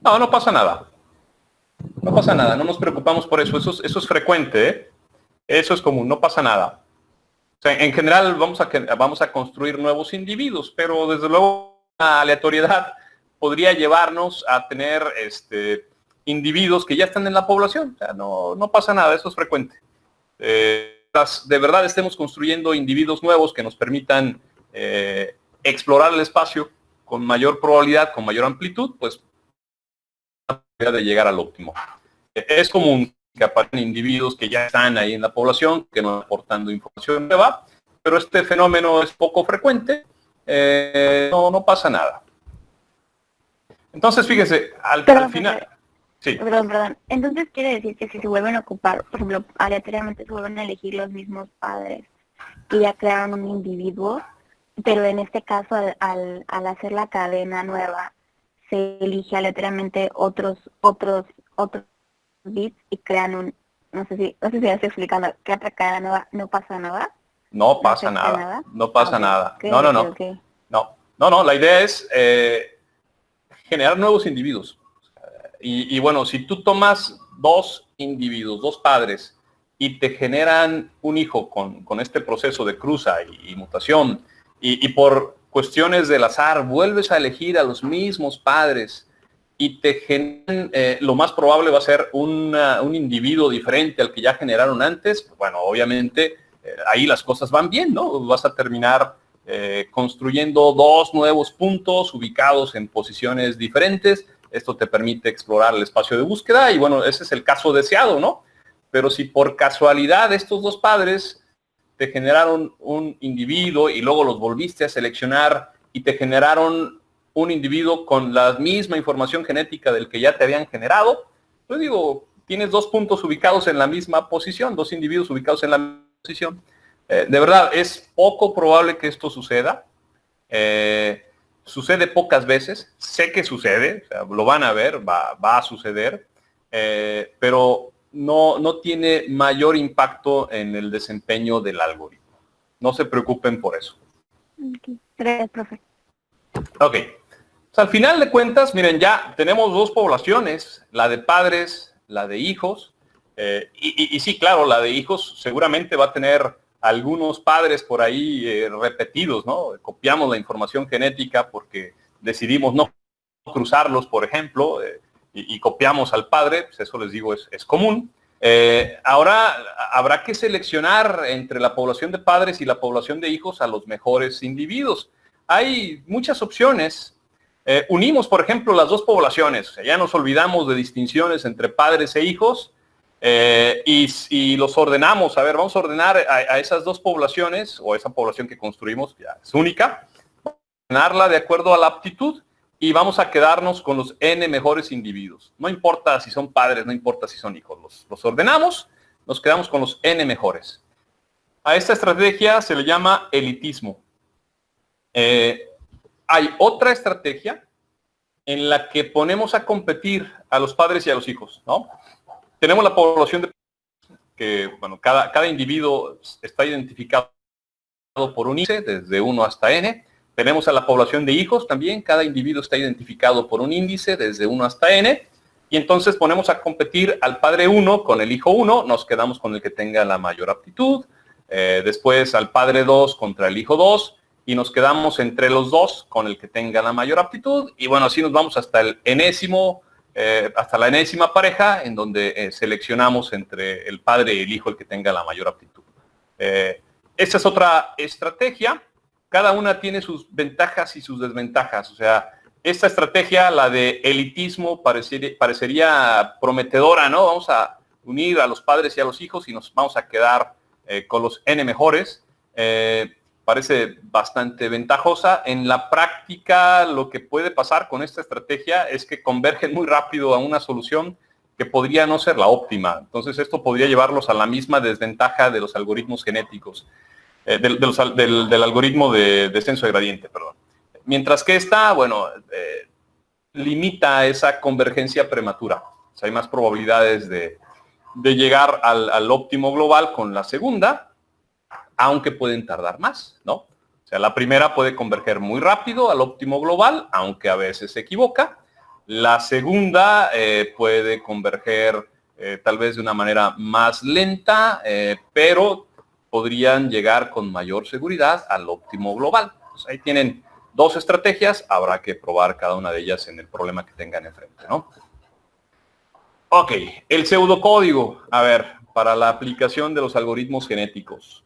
No, no pasa nada. No pasa nada, no nos preocupamos por eso. Eso es frecuente, ¿eh? Eso es común, no pasa nada. O sea, en general vamos a construir nuevos individuos, pero desde luego la aleatoriedad podría llevarnos a tener individuos que ya están en la población. O sea, no pasa nada, eso es frecuente. De verdad estemos construyendo individuos nuevos que nos permitan explorar el espacio con mayor probabilidad, con mayor amplitud, pues de llegar al óptimo. Es común que aparezcan individuos que ya están ahí en la población, que no están aportando información nueva, pero este fenómeno es poco frecuente, no pasa nada. Entonces, fíjense, al final... Sí. Perdón. Entonces quiere decir que si se vuelven a ocupar, por ejemplo, aleatoriamente se vuelven a elegir los mismos padres y ya crearon un individuo, pero en este caso al hacer la cadena nueva, se elige aleatoriamente otros bits y crean un, no sé si ya estoy explicando, que otra cadena nueva, no pasa nada. No pasa nada. No pasa nada. Okay, okay. No, la idea es generar nuevos individuos. Y bueno, si tú tomas dos individuos, dos padres, y te generan un hijo con este proceso de cruza y mutación, y por cuestiones del azar vuelves a elegir a los mismos padres y te generan, lo más probable va a ser un individuo diferente al que ya generaron antes, bueno, obviamente ahí las cosas van bien, ¿no? Vas a terminar construyendo dos nuevos puntos ubicados en posiciones diferentes. Esto te permite explorar el espacio de búsqueda y bueno, ese es el caso deseado, ¿no? Pero si por casualidad estos dos padres te generaron un individuo y luego los volviste a seleccionar y te generaron un individuo con la misma información genética del que ya te habían generado, pues digo, tienes dos puntos ubicados en la misma posición, dos individuos ubicados en la misma posición. De verdad, es poco probable que esto suceda. Sucede pocas veces, sé que sucede, o sea, lo van a ver, va a suceder, pero no tiene mayor impacto en el desempeño del algoritmo. No se preocupen por eso. Gracias, profe. Ok. O sea, al final de cuentas, miren, ya tenemos dos poblaciones, la de padres, la de hijos, y sí, claro, la de hijos seguramente va a tener algunos padres por ahí repetidos, ¿no? Copiamos la información genética porque decidimos no cruzarlos, por ejemplo, y copiamos al padre, pues eso les digo es común. Ahora habrá que seleccionar entre la población de padres y la población de hijos a los mejores individuos. Hay muchas opciones. Unimos, por ejemplo, las dos poblaciones. O sea, ya nos olvidamos de distinciones entre padres e hijos. Y los ordenamos, a ver, vamos a ordenar a esas dos poblaciones, o esa población que construimos, ya es única, ordenarla de acuerdo a la aptitud, y vamos a quedarnos con los N mejores individuos. No importa si son padres, no importa si son hijos, los ordenamos, nos quedamos con los N mejores. A esta estrategia se le llama elitismo. Hay otra estrategia en la que ponemos a competir a los padres y a los hijos, ¿no? Tenemos la población de que, bueno, cada individuo está identificado por un índice, desde 1 hasta n. Tenemos a la población de hijos también, cada individuo está identificado por un índice, desde 1 hasta n. y entonces ponemos a competir al padre 1 con el hijo 1, nos quedamos con el que tenga la mayor aptitud, después al padre 2 contra el hijo 2, y nos quedamos entre los dos con el que tenga la mayor aptitud, y bueno, así nos vamos hasta el enésimo, hasta la enésima pareja, en donde seleccionamos entre el padre y el hijo el que tenga la mayor aptitud. Esta es otra estrategia. Cada una tiene sus ventajas y sus desventajas. O sea, esta estrategia, la de elitismo, parecería prometedora, ¿no? Vamos a unir a los padres y a los hijos y nos vamos a quedar con los N mejores. Parece bastante ventajosa. En la práctica, lo que puede pasar con esta estrategia es que convergen muy rápido a una solución que podría no ser la óptima. Entonces, esto podría llevarlos a la misma desventaja de los algoritmos genéticos, del algoritmo de descenso de gradiente, perdón. Mientras que esta, bueno, limita esa convergencia prematura. O sea, hay más probabilidades de llegar al óptimo global con la segunda, aunque pueden tardar más, ¿no? O sea, la primera puede converger muy rápido al óptimo global, aunque a veces se equivoca. La segunda puede converger tal vez de una manera más lenta, pero podrían llegar con mayor seguridad al óptimo global. Pues ahí tienen dos estrategias, habrá que probar cada una de ellas en el problema que tengan enfrente, ¿no? Ok, el pseudocódigo, a ver, para la aplicación de los algoritmos genéticos.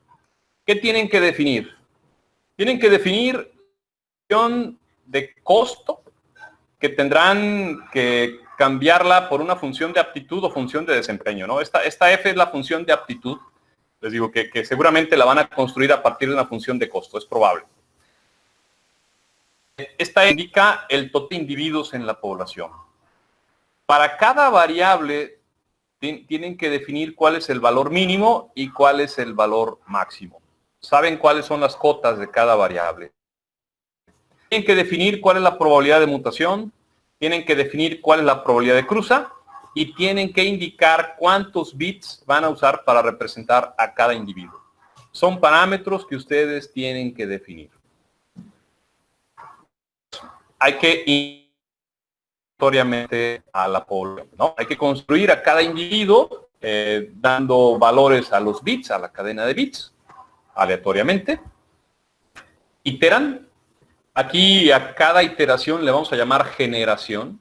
¿Qué tienen que definir? Tienen que definir función de costo, que tendrán que cambiarla por una función de aptitud o función de desempeño, ¿no? Esta F es la función de aptitud. Les digo que seguramente la van a construir a partir de una función de costo, es probable. Esta indica el total de individuos en la población. Para cada variable tienen que definir cuál es el valor mínimo y cuál es el valor máximo. Saben cuáles son las cotas de cada variable. Tienen que definir cuál es la probabilidad de mutación, tienen que definir cuál es la probabilidad de cruza y tienen que indicar cuántos bits van a usar para representar a cada individuo. Son parámetros que ustedes tienen que definir. Hay que ir aleatoriamente a la población, ¿no? Hay que construir a cada individuo dando valores a los bits, a la cadena de bits, aleatoriamente. Iteran. Aquí a cada iteración le vamos a llamar generación.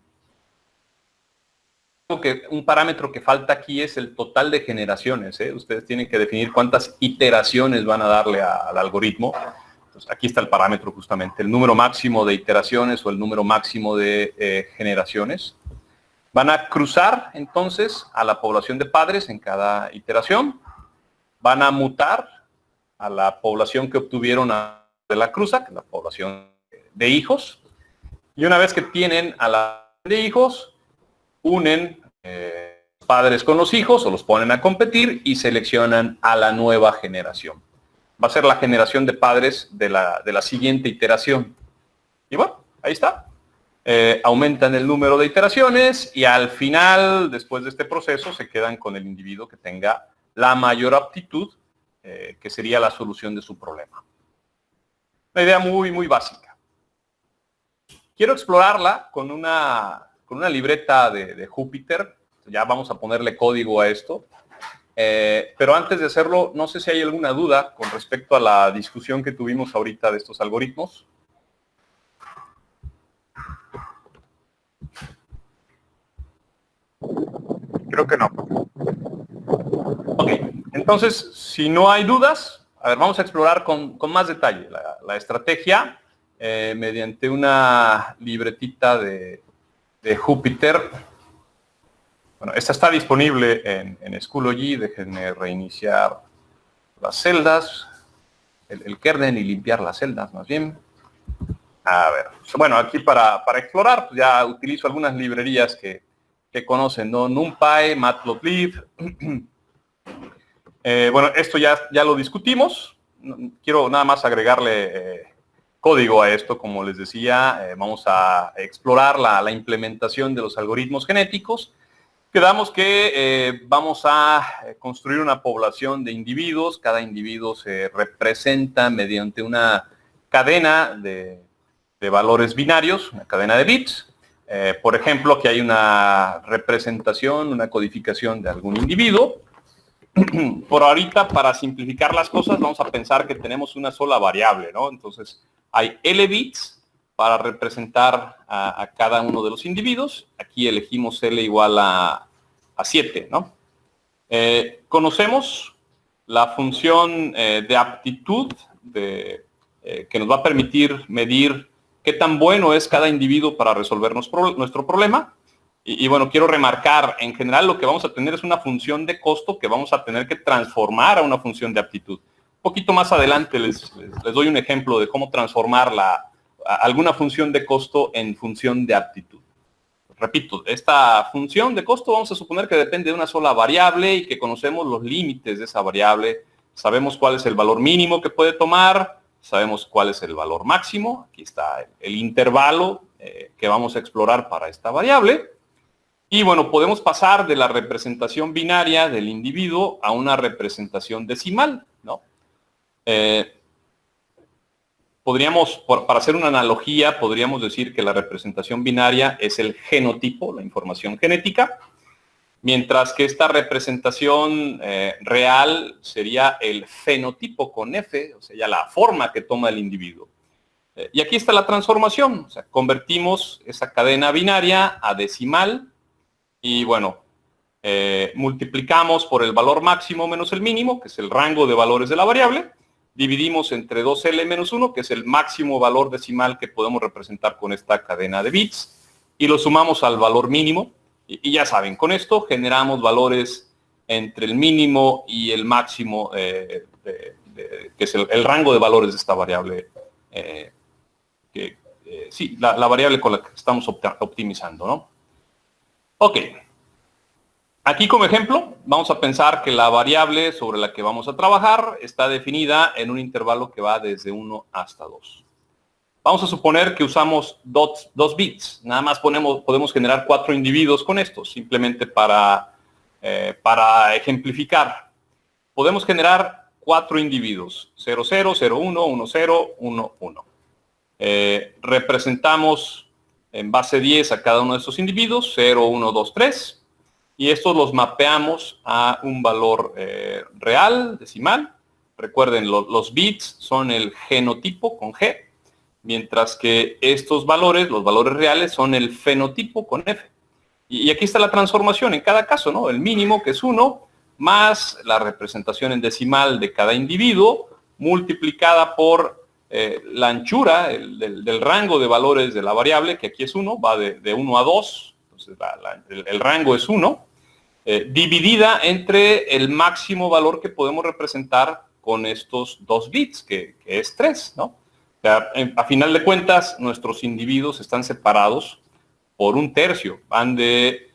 Un parámetro que falta aquí es el total de generaciones. Ustedes tienen que definir cuántas iteraciones van a darle al algoritmo. Entonces, aquí está el parámetro justamente, el número máximo de iteraciones o el número máximo de generaciones. Van a cruzar entonces a la población de padres en cada iteración. Van a mutar a la población que obtuvieron de la cruza, que es la población de hijos. Y una vez que tienen a la de hijos, unen padres con los hijos o los ponen a competir y seleccionan a la nueva generación. Va a ser la generación de padres de la siguiente iteración. Y bueno, ahí está. Aumentan el número de iteraciones y al final, después de este proceso, se quedan con el individuo que tenga la mayor aptitud, que sería la solución de su problema. Una idea muy, muy básica. Quiero explorarla con una libreta de Jupyter. Ya vamos a ponerle código a esto. Pero antes de hacerlo, no sé si hay alguna duda con respecto a la discusión que tuvimos ahorita de estos algoritmos. Creo que no. Ok, entonces, si no hay dudas, a ver, vamos a explorar con más detalle la estrategia mediante una libretita de Jupyter. Bueno, esta está disponible en Schoology. Déjenme reiniciar las celdas, el kernel y limpiar las celdas más bien. A ver, bueno, aquí para explorar, pues ya utilizo algunas librerías que conocen, ¿no? NumPy, Matplotlib. Bueno, esto ya lo discutimos. Quiero nada más agregarle código a esto, como les decía. Vamos a explorar la implementación de los algoritmos genéticos. Quedamos que vamos a construir una población de individuos. Cada individuo se representa mediante una cadena de valores binarios, una cadena de bits. Por ejemplo, que hay una representación, una codificación de algún individuo. Por ahorita, para simplificar las cosas, vamos a pensar que tenemos una sola variable, ¿no? Entonces, hay L bits para representar a cada uno de los individuos. Aquí elegimos L igual a 7, ¿no? Conocemos la función de aptitud que nos va a permitir medir qué tan bueno es cada individuo para resolver nuestro problema. Y bueno, quiero remarcar, en general lo que vamos a tener es una función de costo que vamos a tener que transformar a una función de aptitud. Un poquito más adelante les doy un ejemplo de cómo transformar alguna función de costo en función de aptitud. Repito, esta función de costo vamos a suponer que depende de una sola variable y que conocemos los límites de esa variable. Sabemos cuál es el valor mínimo que puede tomar, sabemos cuál es el valor máximo. Aquí está el intervalo que vamos a explorar para esta variable. Y bueno, podemos pasar de la representación binaria del individuo a una representación decimal, ¿no? Para hacer una analogía, podríamos decir que la representación binaria es el genotipo, la información genética, mientras que esta representación real sería el fenotipo con F, o sea, ya la forma que toma el individuo. Y aquí está la transformación, o sea, convertimos esa cadena binaria a decimal y bueno, multiplicamos por el valor máximo menos el mínimo, que es el rango de valores de la variable, dividimos entre 2L menos 1, que es el máximo valor decimal que podemos representar con esta cadena de bits, y lo sumamos al valor mínimo, y ya saben, con esto generamos valores entre el mínimo y el máximo, que es el rango de valores de esta variable, sí, la variable con la que estamos optimizando, ¿no? Ok. Aquí como ejemplo, vamos a pensar que la variable sobre la que vamos a trabajar está definida en un intervalo que va desde 1 hasta 2. Vamos a suponer que usamos 2 bits. Nada más podemos generar 4 individuos con esto, simplemente para ejemplificar. Podemos generar 4 individuos, 0, 0, 0, 1, 1, 0, 1, 1. Representamos en base 10 a cada uno de estos individuos, 0, 1, 2, 3. Y estos los mapeamos a un valor real, decimal. Recuerden, los bits son el genotipo con G, mientras que estos valores, los valores reales, son el fenotipo con F. Y aquí está la transformación en cada caso, ¿no? El mínimo, que es 1, más la representación en decimal de cada individuo, multiplicada por la anchura del rango de valores de la variable, que aquí es 1, va de 1 a 2. Entonces el rango es 1, dividida entre el máximo valor que podemos representar con estos 2 bits, que es 3, ¿no? O sea, a final de cuentas, nuestros individuos están separados por 1/3. Van de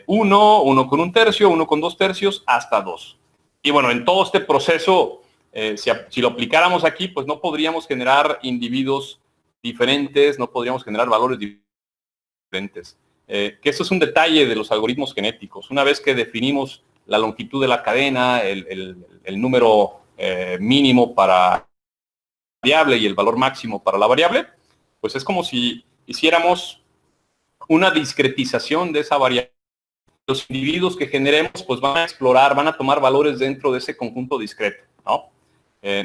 1, 1 con 1/3, 1 con 2/3, hasta 2. Y bueno, en todo este proceso, si lo aplicáramos aquí, pues no podríamos generar individuos diferentes, no podríamos generar valores diferentes. Que eso es un detalle de los algoritmos genéticos. Una vez que definimos la longitud de la cadena, el número mínimo para la variable y el valor máximo para la variable, pues es como si hiciéramos una discretización de esa variable. Los individuos que generemos pues van a explorar, van a tomar valores dentro de ese conjunto discreto, ¿no?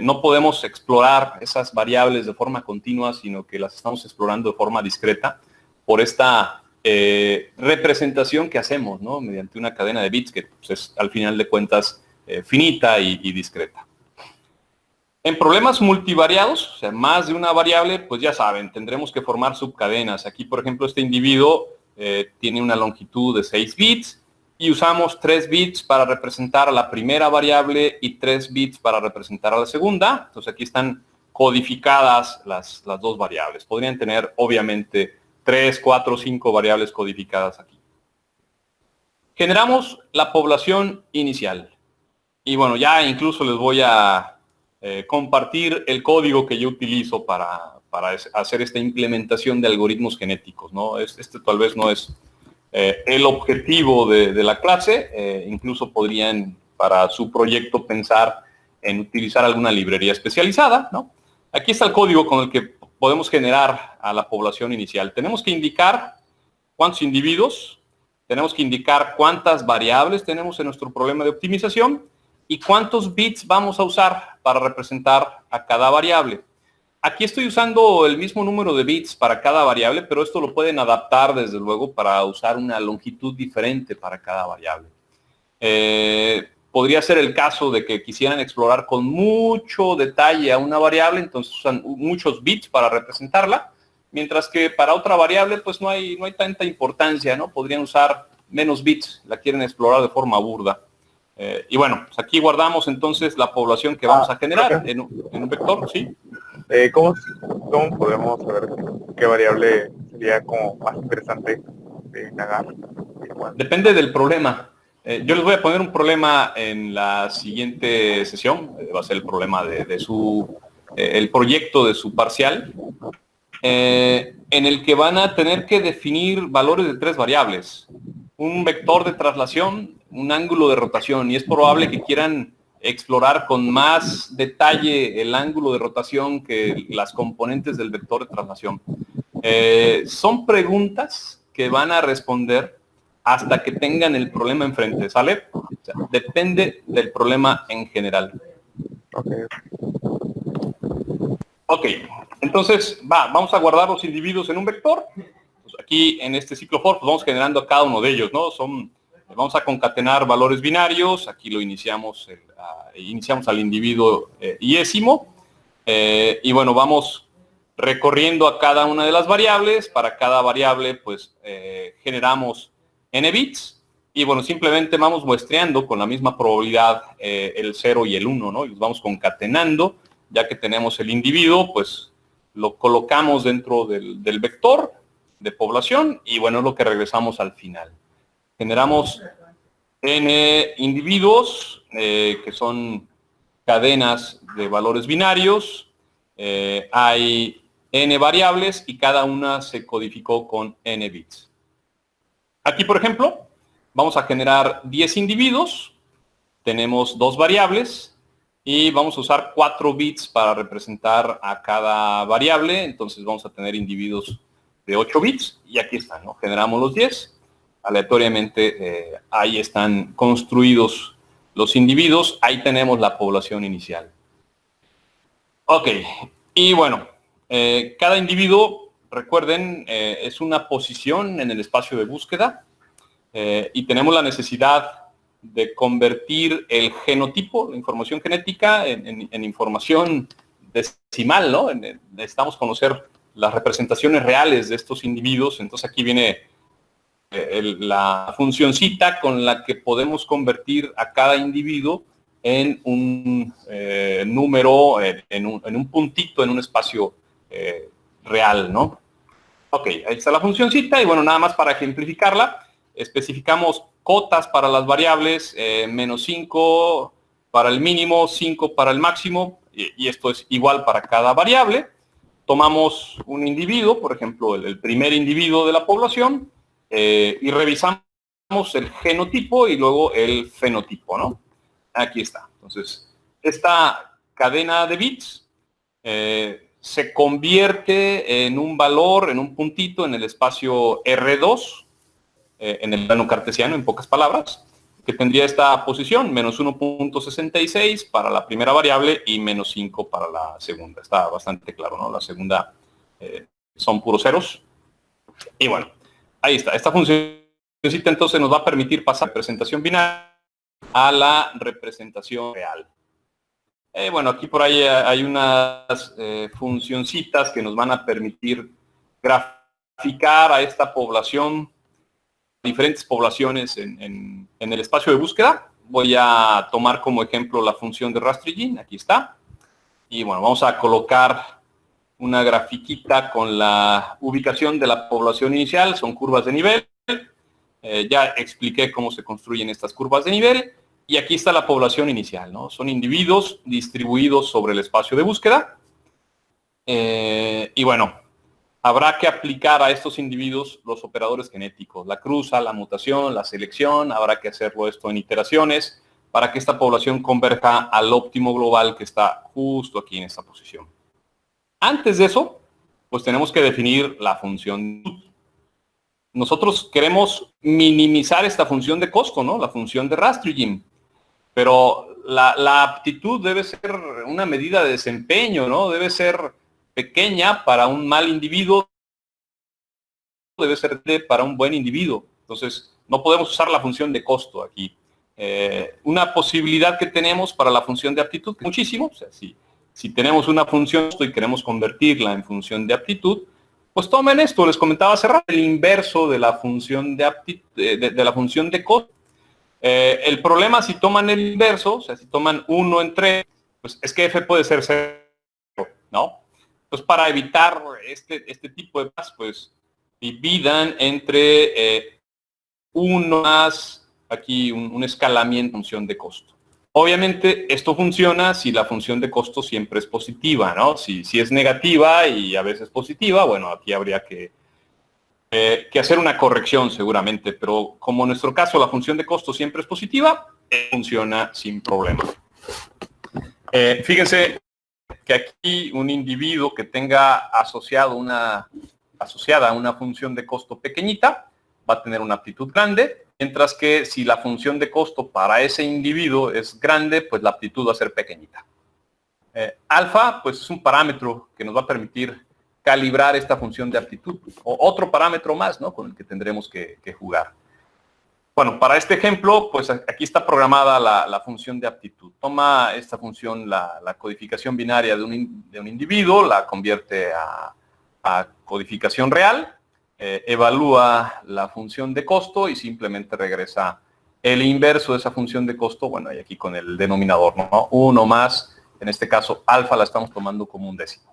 No podemos explorar esas variables de forma continua, sino que las estamos explorando de forma discreta por esta representación que hacemos, ¿no? Mediante una cadena de bits que pues, es al final de cuentas finita y discreta. En problemas multivariados, o sea, más de una variable, pues ya saben, tendremos que formar subcadenas. Aquí, por ejemplo, este individuo tiene una longitud de 6 bits y usamos 3 bits para representar a la primera variable y 3 bits para representar a la segunda. Entonces aquí están codificadas las dos variables. Podrían tener, obviamente, 3, 4, 5 variables codificadas aquí. Generamos la población inicial. Y bueno, ya incluso les voy a compartir el código que yo utilizo para hacer esta implementación de algoritmos genéticos, ¿no? Este tal vez no es el objetivo de la clase. Incluso podrían, para su proyecto, pensar en utilizar alguna librería especializada, ¿no? Aquí está el código con el que podemos generar a la población inicial. Tenemos que indicar cuántos individuos, tenemos que indicar cuántas variables tenemos en nuestro problema de optimización y cuántos bits vamos a usar para representar a cada variable. Aquí estoy usando el mismo número de bits para cada variable, pero esto lo pueden adaptar desde luego para usar una longitud diferente para cada variable. Podría ser el caso de que quisieran explorar con mucho detalle a una variable, entonces usan muchos bits para representarla, mientras que para otra variable pues no hay tanta importancia, ¿no? Podrían usar menos bits, la quieren explorar de forma burda. Y bueno, pues aquí guardamos entonces la población que vamos a generar en un vector, ¿sí? ¿Cómo podemos saber qué variable sería como más interesante de indagar? Depende del problema. Yo les voy a poner un problema en la siguiente sesión. Va a ser el problema de el proyecto de su parcial, en el que van a tener que definir valores de 3 variables. Un vector de traslación, un ángulo de rotación, y es probable que quieran explorar con más detalle el ángulo de rotación que las componentes del vector de traslación. Son preguntas que van a responder hasta que tengan el problema enfrente, ¿sale? O sea, depende del problema en general. Ok, entonces vamos a guardar los individuos en un vector. Pues aquí en este ciclo for pues vamos generando a cada uno de ellos, ¿no? Vamos a concatenar valores binarios, aquí lo iniciamos al individuo iésimo, y bueno, vamos recorriendo a cada una de las variables. Para cada variable pues generamos n bits, y bueno, simplemente vamos muestreando con la misma probabilidad el 0 y el 1, ¿no? Y los vamos concatenando. Ya que tenemos el individuo, pues lo colocamos dentro del vector de población, y bueno, es lo que regresamos al final. Generamos n individuos, que son cadenas de valores binarios. Hay n variables y cada una se codificó con n bits. Aquí, por ejemplo, vamos a generar 10 individuos. Tenemos 2 variables y vamos a usar 4 bits para representar a cada variable. Entonces vamos a tener individuos de 8 bits y aquí están, ¿no? Generamos los 10. Aleatoriamente ahí están construidos los individuos. Ahí tenemos la población inicial. Ok, y bueno, cada individuo, recuerden, es una posición en el espacio de búsqueda, y tenemos la necesidad de convertir el genotipo, la información genética, en información decimal, ¿no? Necesitamos conocer las representaciones reales de estos individuos. Entonces aquí viene la funcioncita con la que podemos convertir a cada individuo en un número, en un puntito en un espacio real, ¿no? Ok, ahí está la funcioncita, y bueno, nada más para ejemplificarla, especificamos cotas para las variables, menos 5 para el mínimo, 5 para el máximo, y esto es igual para cada variable. Tomamos un individuo, por ejemplo, el primer individuo de la población, y revisamos el genotipo y luego el fenotipo, ¿no? Aquí está. Entonces, esta cadena de bits se convierte en un valor, en un puntito en el espacio R2, en el plano cartesiano, en pocas palabras, que tendría esta posición, menos 1.66 para la primera variable y menos 5 para la segunda. Está bastante claro, ¿no? La segunda son puros ceros. Y bueno, ahí está. Esta funcióncita entonces nos va a permitir pasar de representación binaria a la representación real. Bueno, aquí por ahí hay unas funcioncitas que nos van a permitir graficar a esta población, diferentes poblaciones en el espacio de búsqueda. Voy a tomar como ejemplo la función de rastrillín, aquí está. Y bueno, vamos a colocar una grafiquita con la ubicación de la población inicial, son curvas de nivel. Ya expliqué cómo se construyen estas curvas de nivel. Y aquí está la población inicial, ¿no? Son individuos distribuidos sobre el espacio de búsqueda. Y bueno, habrá que aplicar a estos individuos los operadores genéticos, la cruza, la mutación, la selección. Habrá que hacerlo esto en iteraciones para que esta población converja al óptimo global que está justo aquí en esta posición. Antes de eso, pues tenemos que definir la función. nosotros queremos minimizar esta función de costo, ¿no? La función de Rastringim. Pero la aptitud debe ser una medida de desempeño, ¿no? Debe ser pequeña para un mal individuo, debe ser para un buen individuo. Entonces, no podemos usar la función de costo aquí. Una posibilidad que tenemos para la función de aptitud, muchísimo, o sea, si tenemos una función y queremos convertirla en función de aptitud, pues tomen esto, les comentaba hace rato, el inverso de la función de aptitud, de la función de costo. El problema si toman el inverso, o sea, si toman 1 en 3, pues es que f puede ser 0, ¿no? Entonces, para evitar este tipo de cosas, pues dividan entre 1 más, aquí un escalamiento en función de costo. Obviamente, esto funciona si la función de costo siempre es positiva, ¿no? Si es negativa y a veces positiva, bueno, aquí habría que hacer una corrección seguramente, pero como en nuestro caso la función de costo siempre es positiva, funciona sin problema. Fíjense que aquí un individuo que tenga asociada una función de costo pequeñita va a tener una aptitud grande, mientras que si la función de costo para ese individuo es grande, pues la aptitud va a ser pequeñita. Alfa, pues es un parámetro que nos va a permitir calibrar esta función de aptitud, o otro parámetro más, ¿no? Con el que tendremos que jugar. Bueno, para este ejemplo, pues aquí está programada la función de aptitud. Toma esta función, la codificación binaria de un individuo, la convierte a codificación real, evalúa la función de costo y simplemente regresa el inverso de esa función de costo, bueno, y aquí con el denominador, ¿no? 1 más, en este caso, alfa la estamos tomando como un décimo.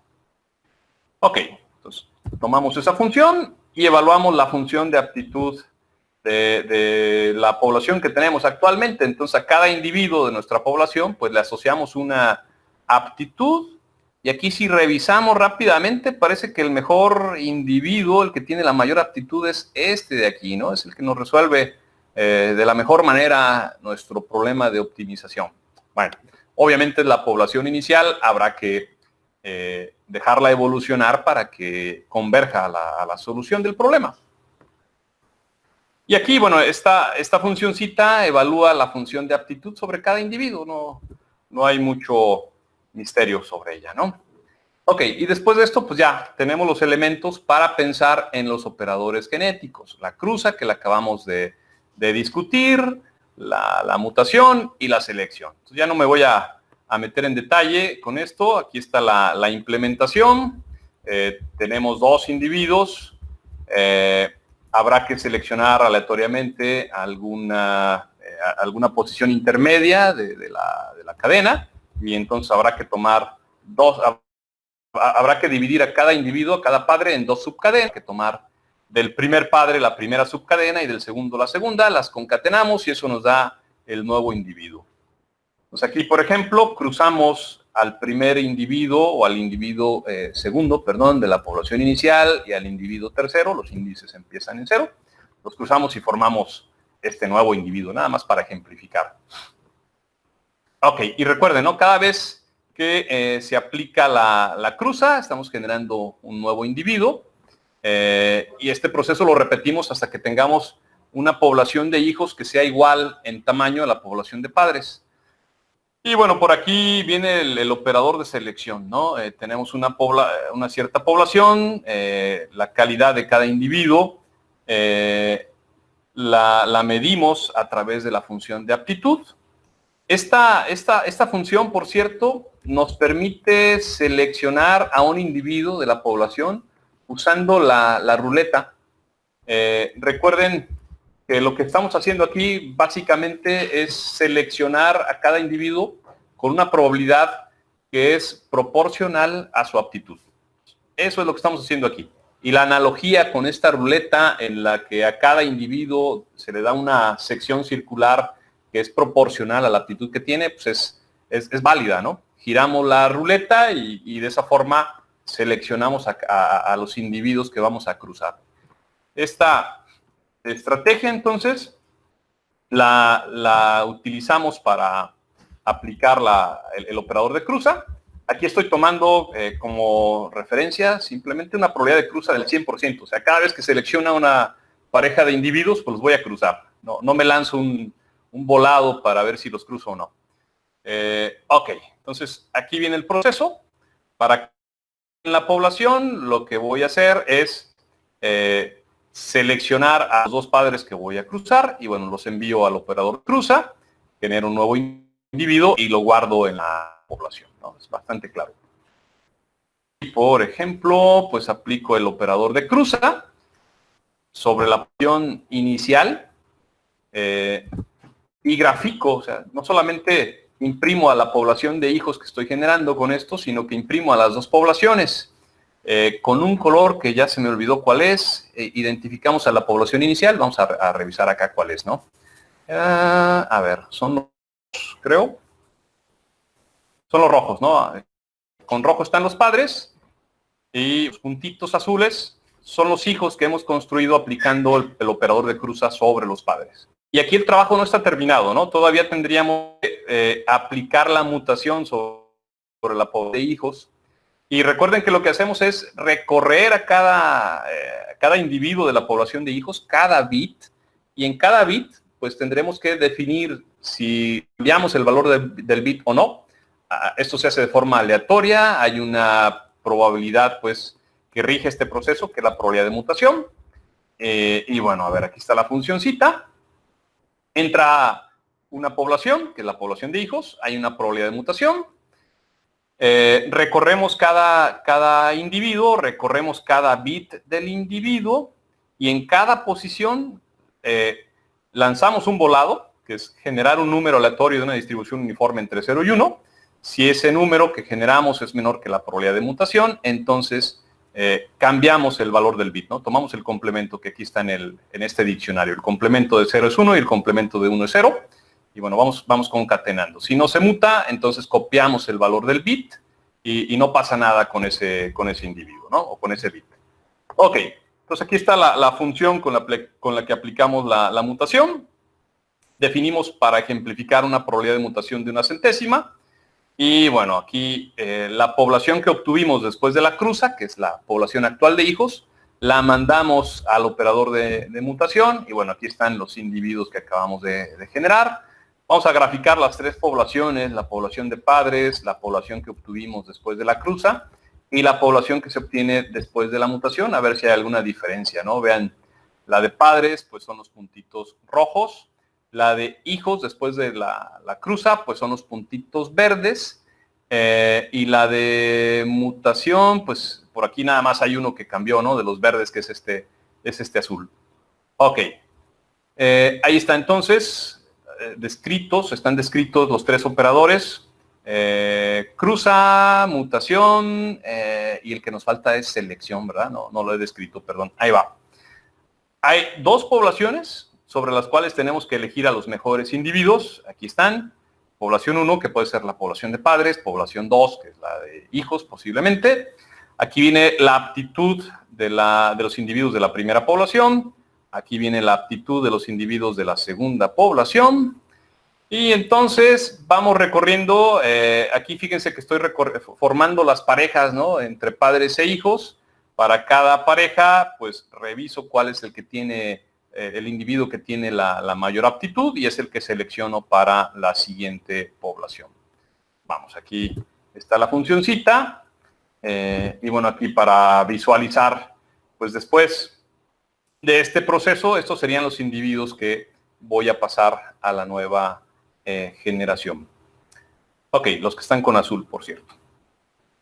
Ok, entonces tomamos esa función y evaluamos la función de aptitud de la población que tenemos actualmente. Entonces a cada individuo de nuestra población pues le asociamos una aptitud y aquí si revisamos rápidamente parece que el mejor individuo, el que tiene la mayor aptitud es este de aquí, ¿no? Es el que nos resuelve de la mejor manera nuestro problema de optimización. Bueno, obviamente la población inicial habrá que dejarla evolucionar para que converja a la solución del problema. Y aquí, bueno, esta funcioncita evalúa la función de aptitud sobre cada individuo. No hay mucho misterio sobre ella, ¿no? Ok, y después de esto, pues ya tenemos los elementos para pensar en los operadores genéticos. La cruza, que la acabamos de discutir, la mutación y la selección. Entonces ya no me voy a meter en detalle con esto. Aquí está la implementación. Tenemos 2 individuos. Habrá que seleccionar aleatoriamente alguna posición intermedia de la cadena y entonces habrá que tomar habrá que dividir a cada individuo, a cada padre en 2 subcadenas, que tomar del primer padre la primera subcadena y del segundo la segunda, las concatenamos y eso nos da el nuevo individuo. Pues aquí, por ejemplo, cruzamos al primer individuo o al individuo segundo, perdón, de la población inicial y al individuo tercero, los índices empiezan en 0, los cruzamos y formamos este nuevo individuo, nada más para ejemplificar. Ok, y recuerden, ¿no? Cada vez que se aplica la cruza, estamos generando un nuevo individuo y este proceso lo repetimos hasta que tengamos una población de hijos que sea igual en tamaño a la población de padres. Y bueno, por aquí viene el operador de selección, ¿no? Tenemos una cierta población, la calidad de cada individuo, la medimos a través de la función de aptitud. Esta función, por cierto, nos permite seleccionar a un individuo de la población usando la ruleta. Recuerden que lo que estamos haciendo aquí básicamente es seleccionar a cada individuo con una probabilidad que es proporcional a su aptitud. Eso es lo que estamos haciendo aquí. Y la analogía con esta ruleta en la que a cada individuo se le da una sección circular que es proporcional a la aptitud que tiene, pues es válida, ¿no? Giramos la ruleta y de esa forma seleccionamos a los individuos que vamos a cruzar. Esta estrategia, entonces, la utilizamos para aplicar el operador de cruza. Aquí estoy tomando como referencia simplemente una probabilidad de cruza del 100%. O sea, cada vez que selecciona pareja de individuos, pues los voy a cruzar. No me lanzo un volado para ver si los cruzo o no. Ok, entonces aquí viene el proceso. Para en la población, lo que voy a hacer es seleccionar a los dos padres que voy a cruzar y bueno, los envío al operador cruza, genero un nuevo individuo y lo guardo en la población, ¿no? Es bastante claro. Y por ejemplo, pues aplico el operador de cruza sobre la población inicial y grafico, o sea, no solamente imprimo a la población de hijos que estoy generando con esto, sino que imprimo a las dos poblaciones. Con un color que ya se me olvidó cuál es, identificamos a la población inicial, vamos a revisar acá cuál es, ¿no? A ver, son los, creo, son los rojos, ¿no? Con rojo están los padres y los puntitos azules son los hijos que hemos construido aplicando el operador de cruza sobre los padres. Y aquí el trabajo no está terminado, ¿no? Todavía tendríamos que aplicar la mutación sobre la población de hijos. Y recuerden que lo que hacemos es recorrer a cada individuo de la población de hijos, cada bit, y en cada bit pues tendremos que definir si cambiamos el valor del bit o no. Esto se hace de forma aleatoria, hay una probabilidad pues que rige este proceso, que es la probabilidad de mutación. Y bueno, a ver, aquí está la funcioncita. Entra una población, que es la población de hijos, hay una probabilidad de mutación. Recorremos cada individuo, recorremos cada bit del individuo y en cada posición lanzamos un volado, que es generar un número aleatorio de una distribución uniforme entre 0 y 1. Si ese número que generamos es menor que la probabilidad de mutación, entonces cambiamos el valor del bit, ¿no? Tomamos el complemento que aquí está en este diccionario. El complemento de 0 es 1 y el complemento de 1 es 0. Y bueno, vamos concatenando. Si no se muta, entonces copiamos el valor del bit y no pasa nada con ese individuo, ¿no? O con ese bit. Ok, entonces aquí está la función con la que aplicamos la mutación. Definimos para ejemplificar una probabilidad de mutación de 1/100. Y bueno, aquí la población que obtuvimos después de la cruza, que es la población actual de hijos, la mandamos al operador de mutación. Y bueno, aquí están los individuos que acabamos de generar. Vamos a graficar las tres poblaciones, la población de padres, la población que obtuvimos después de la cruza y la población que se obtiene después de la mutación, a ver si hay alguna diferencia, ¿no? Vean, la de padres, pues son los puntitos rojos, la de hijos después de la cruza, pues son los puntitos verdes, y la de mutación, pues por aquí nada más hay uno que cambió, ¿no? De los verdes, que es este azul. Ok, ahí está entonces. Están descritos los tres operadores, cruza, mutación, y el que nos falta es selección, ¿verdad? No lo he descrito, perdón. Ahí va. Hay dos poblaciones sobre las cuales tenemos que elegir a los mejores individuos. Aquí están. Población 1, que puede ser la población de padres, población 2, que es la de hijos, posiblemente. Aquí viene la aptitud de los individuos de la primera población. Aquí viene la aptitud de los individuos de la segunda población. Y entonces vamos recorriendo, aquí fíjense que estoy formando las parejas, ¿no? Entre padres e hijos. Para cada pareja, pues reviso cuál es el que tiene, el individuo que tiene la mayor aptitud y es el que selecciono para la siguiente población. Vamos, aquí está la funcioncita. Y bueno, aquí para visualizar, pues después de este proceso, estos serían los individuos que voy a pasar a la nueva generación. Ok, los que están con azul, por cierto.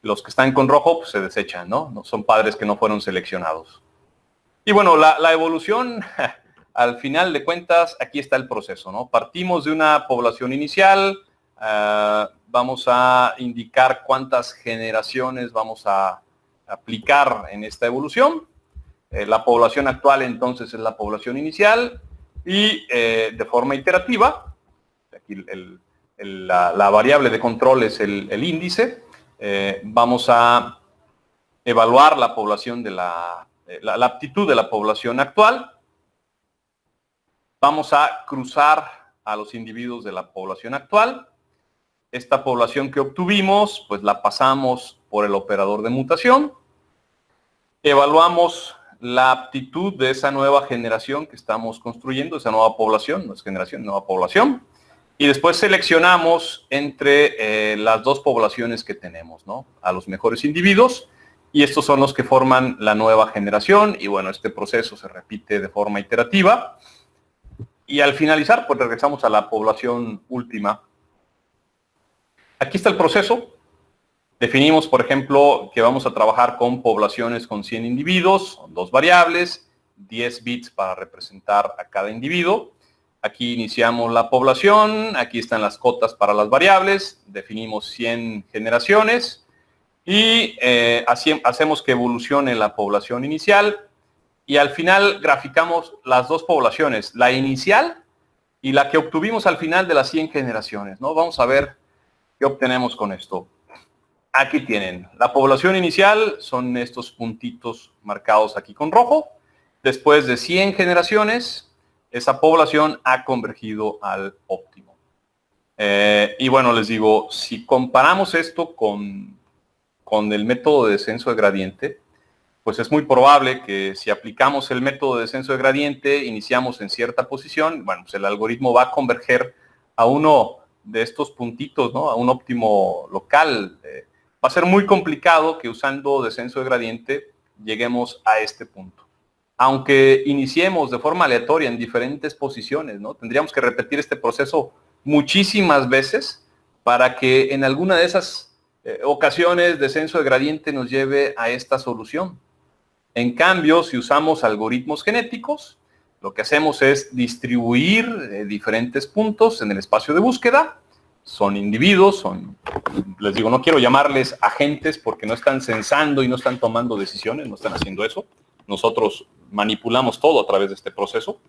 Los que están con rojo, pues se desechan, ¿no? Son padres que no fueron seleccionados. Y bueno, la evolución, al final de cuentas, aquí está el proceso, ¿no? Partimos de una población inicial, vamos a indicar cuántas generaciones vamos a aplicar en esta evolución. La población actual entonces es la población inicial y de forma iterativa, aquí la variable de control es el índice, vamos a evaluar la población de la aptitud de la población actual, vamos a cruzar a los individuos de la población actual, esta población que obtuvimos pues la pasamos por el operador de mutación, evaluamos la aptitud de esa nueva generación que estamos construyendo, esa nueva población, no es generación, nueva población, y después seleccionamos entre las dos poblaciones que tenemos, ¿no? A los mejores individuos, y estos son los que forman la nueva generación, y bueno, este proceso se repite de forma iterativa, y al finalizar, pues regresamos a la población última. Aquí está el proceso. Definimos, por ejemplo, que vamos a trabajar con poblaciones con 100 individuos, son 2 variables, 10 bits para representar a cada individuo. Aquí iniciamos la población, aquí están las cotas para las variables, definimos 100 generaciones y así hacemos que evolucione la población inicial y al final graficamos las dos poblaciones, la inicial y la que obtuvimos al final de las 100 generaciones, ¿no? Vamos a ver qué obtenemos con esto. Aquí tienen, la población inicial son estos puntitos marcados aquí con rojo. Después de 100 generaciones, esa población ha convergido al óptimo. Y bueno, les digo, si comparamos esto con el método de descenso de gradiente, pues es muy probable que si aplicamos el método de descenso de gradiente, iniciamos en cierta posición, bueno, pues el algoritmo va a converger a uno de estos puntitos, ¿no? A un óptimo local. Va a ser muy complicado que usando descenso de gradiente lleguemos a este punto. Aunque iniciemos de forma aleatoria en diferentes posiciones, ¿no? Tendríamos que repetir este proceso muchísimas veces para que en alguna de esas ocasiones descenso de gradiente nos lleve a esta solución. En cambio, si usamos algoritmos genéticos, lo que hacemos es distribuir diferentes puntos en el espacio de búsqueda. Son individuos, les digo, no quiero llamarles agentes porque no están censando y no están tomando decisiones, no están haciendo eso. Nosotros manipulamos todo a través de este proceso.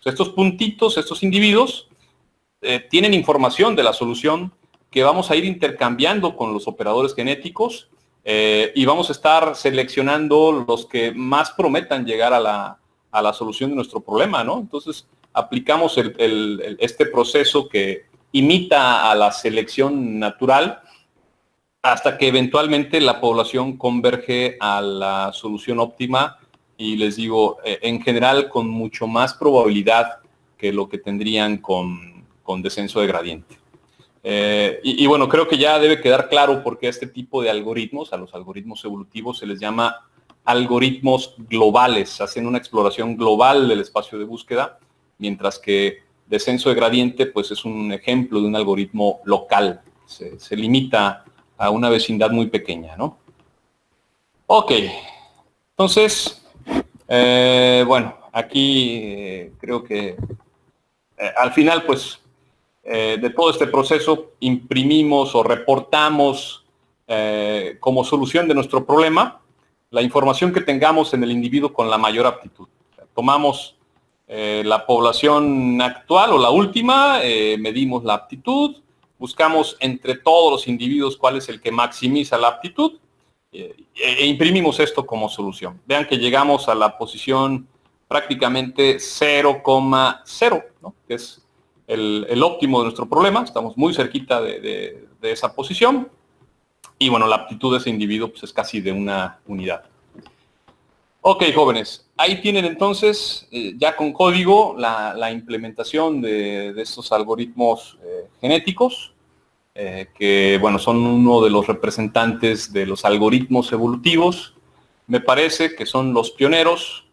Estos puntitos, estos individuos, tienen información de la solución que vamos a ir intercambiando con los operadores genéticos y vamos a estar seleccionando los que más prometan llegar a la solución de nuestro problema, ¿no? Entonces, aplicamos este proceso que imita a la selección natural hasta que eventualmente la población converge a la solución óptima y les digo, en general con mucho más probabilidad que lo que tendrían con descenso de gradiente. Y bueno, creo que ya debe quedar claro por qué este tipo de algoritmos, a los algoritmos evolutivos se les llama algoritmos globales, hacen una exploración global del espacio de búsqueda, mientras que descenso de gradiente, pues es un ejemplo de un algoritmo local. Se limita a una vecindad muy pequeña, ¿no? Ok. Entonces, bueno, aquí creo que al final, pues, de todo este proceso imprimimos o reportamos como solución de nuestro problema la información que tengamos en el individuo con la mayor aptitud. Tomamos la población actual o la última, medimos la aptitud, buscamos entre todos los individuos cuál es el que maximiza la aptitud e imprimimos esto como solución. Vean que llegamos a la posición prácticamente 0,0, ¿no? Que es el óptimo de nuestro problema, estamos muy cerquita de esa posición y bueno, la aptitud de ese individuo pues, es casi de una unidad. Ok, jóvenes, ahí tienen entonces, ya con código, la implementación de estos algoritmos genéticos, que, bueno, son uno de los representantes de los algoritmos evolutivos. Me parece que son los pioneros,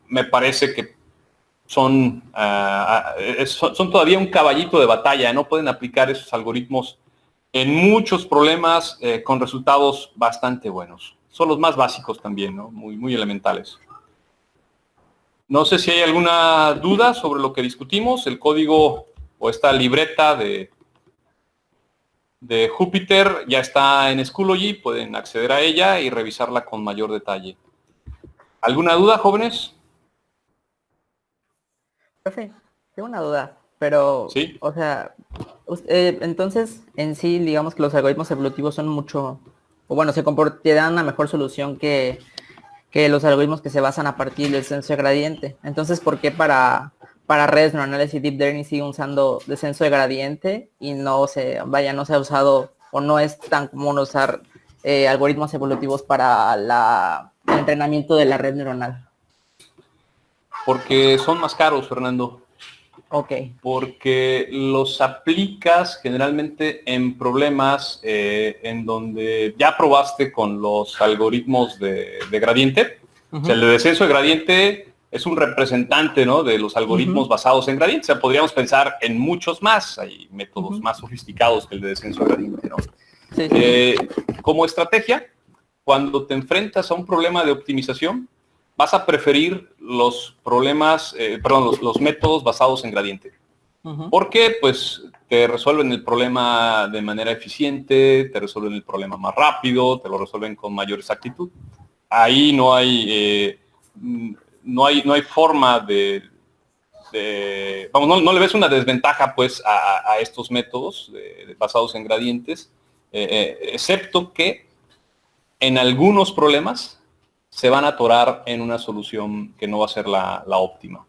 me parece que son todavía un caballito de batalla, no pueden aplicar esos algoritmos en muchos problemas con resultados bastante buenos. Son los más básicos también, ¿no? Muy elementales. No sé si hay alguna duda sobre lo que discutimos. El código o esta libreta de Jupyter ya está en Schoology. Pueden acceder a ella y revisarla con mayor detalle. ¿Alguna duda, jóvenes? Profe, tengo una duda, pero, ¿Sí? O sea, entonces, en sí, digamos que los algoritmos evolutivos son mucho, o bueno, te dan una mejor solución que los algoritmos que se basan a partir del descenso de gradiente. Entonces, ¿por qué para redes neuronales y deep learning sigue usando descenso de gradiente y no se ha usado o no es tan común usar algoritmos evolutivos para el entrenamiento de la red neuronal? Porque son más caros, Fernando. Ok. Porque los aplicas generalmente en problemas en donde ya probaste con los algoritmos de gradiente. O sea, el de descenso de gradiente es un representante, ¿no?, de los algoritmos basados en gradiente. O sea, podríamos pensar en muchos más. Hay métodos más sofisticados que el de descenso de gradiente, ¿no? Sí. Como estrategia, cuando te enfrentas a un problema de optimización, vas a preferir los problemas, los métodos basados en gradiente. Porque pues te resuelven el problema de manera eficiente, te resuelven el problema más rápido, te lo resuelven con mayor exactitud. Ahí no hay forma vamos, no le ves una desventaja pues a estos métodos basados en gradientes, excepto que en algunos problemas se van a atorar en una solución que no va a ser la óptima.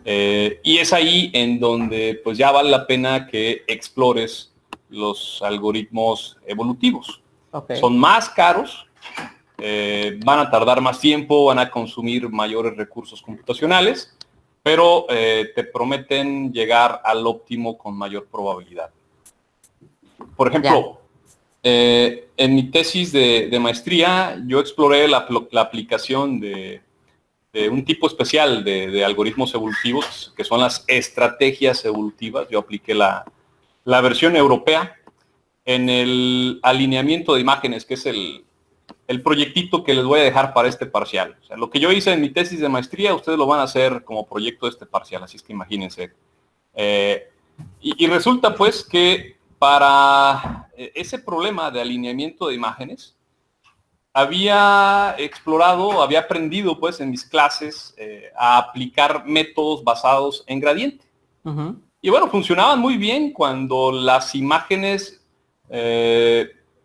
Y es ahí en donde pues ya vale la pena que explores los algoritmos evolutivos. Okay. Son más caros, van a tardar más tiempo, van a consumir mayores recursos computacionales, pero te prometen llegar al óptimo con mayor probabilidad. Por ejemplo, en mi tesis de maestría, yo exploré la aplicación de un tipo especial de algoritmos evolutivos, que son las estrategias evolutivas. Yo apliqué la versión europea en el alineamiento de imágenes, que es el proyectito que les voy a dejar para este parcial. O sea, lo que yo hice en mi tesis de maestría, ustedes lo van a hacer como proyecto de este parcial, así es que imagínense. Y resulta pues que para ese problema de alineamiento de imágenes, había aprendido pues en mis clases a aplicar métodos basados en gradiente. Y bueno, funcionaban muy bien cuando las imágenes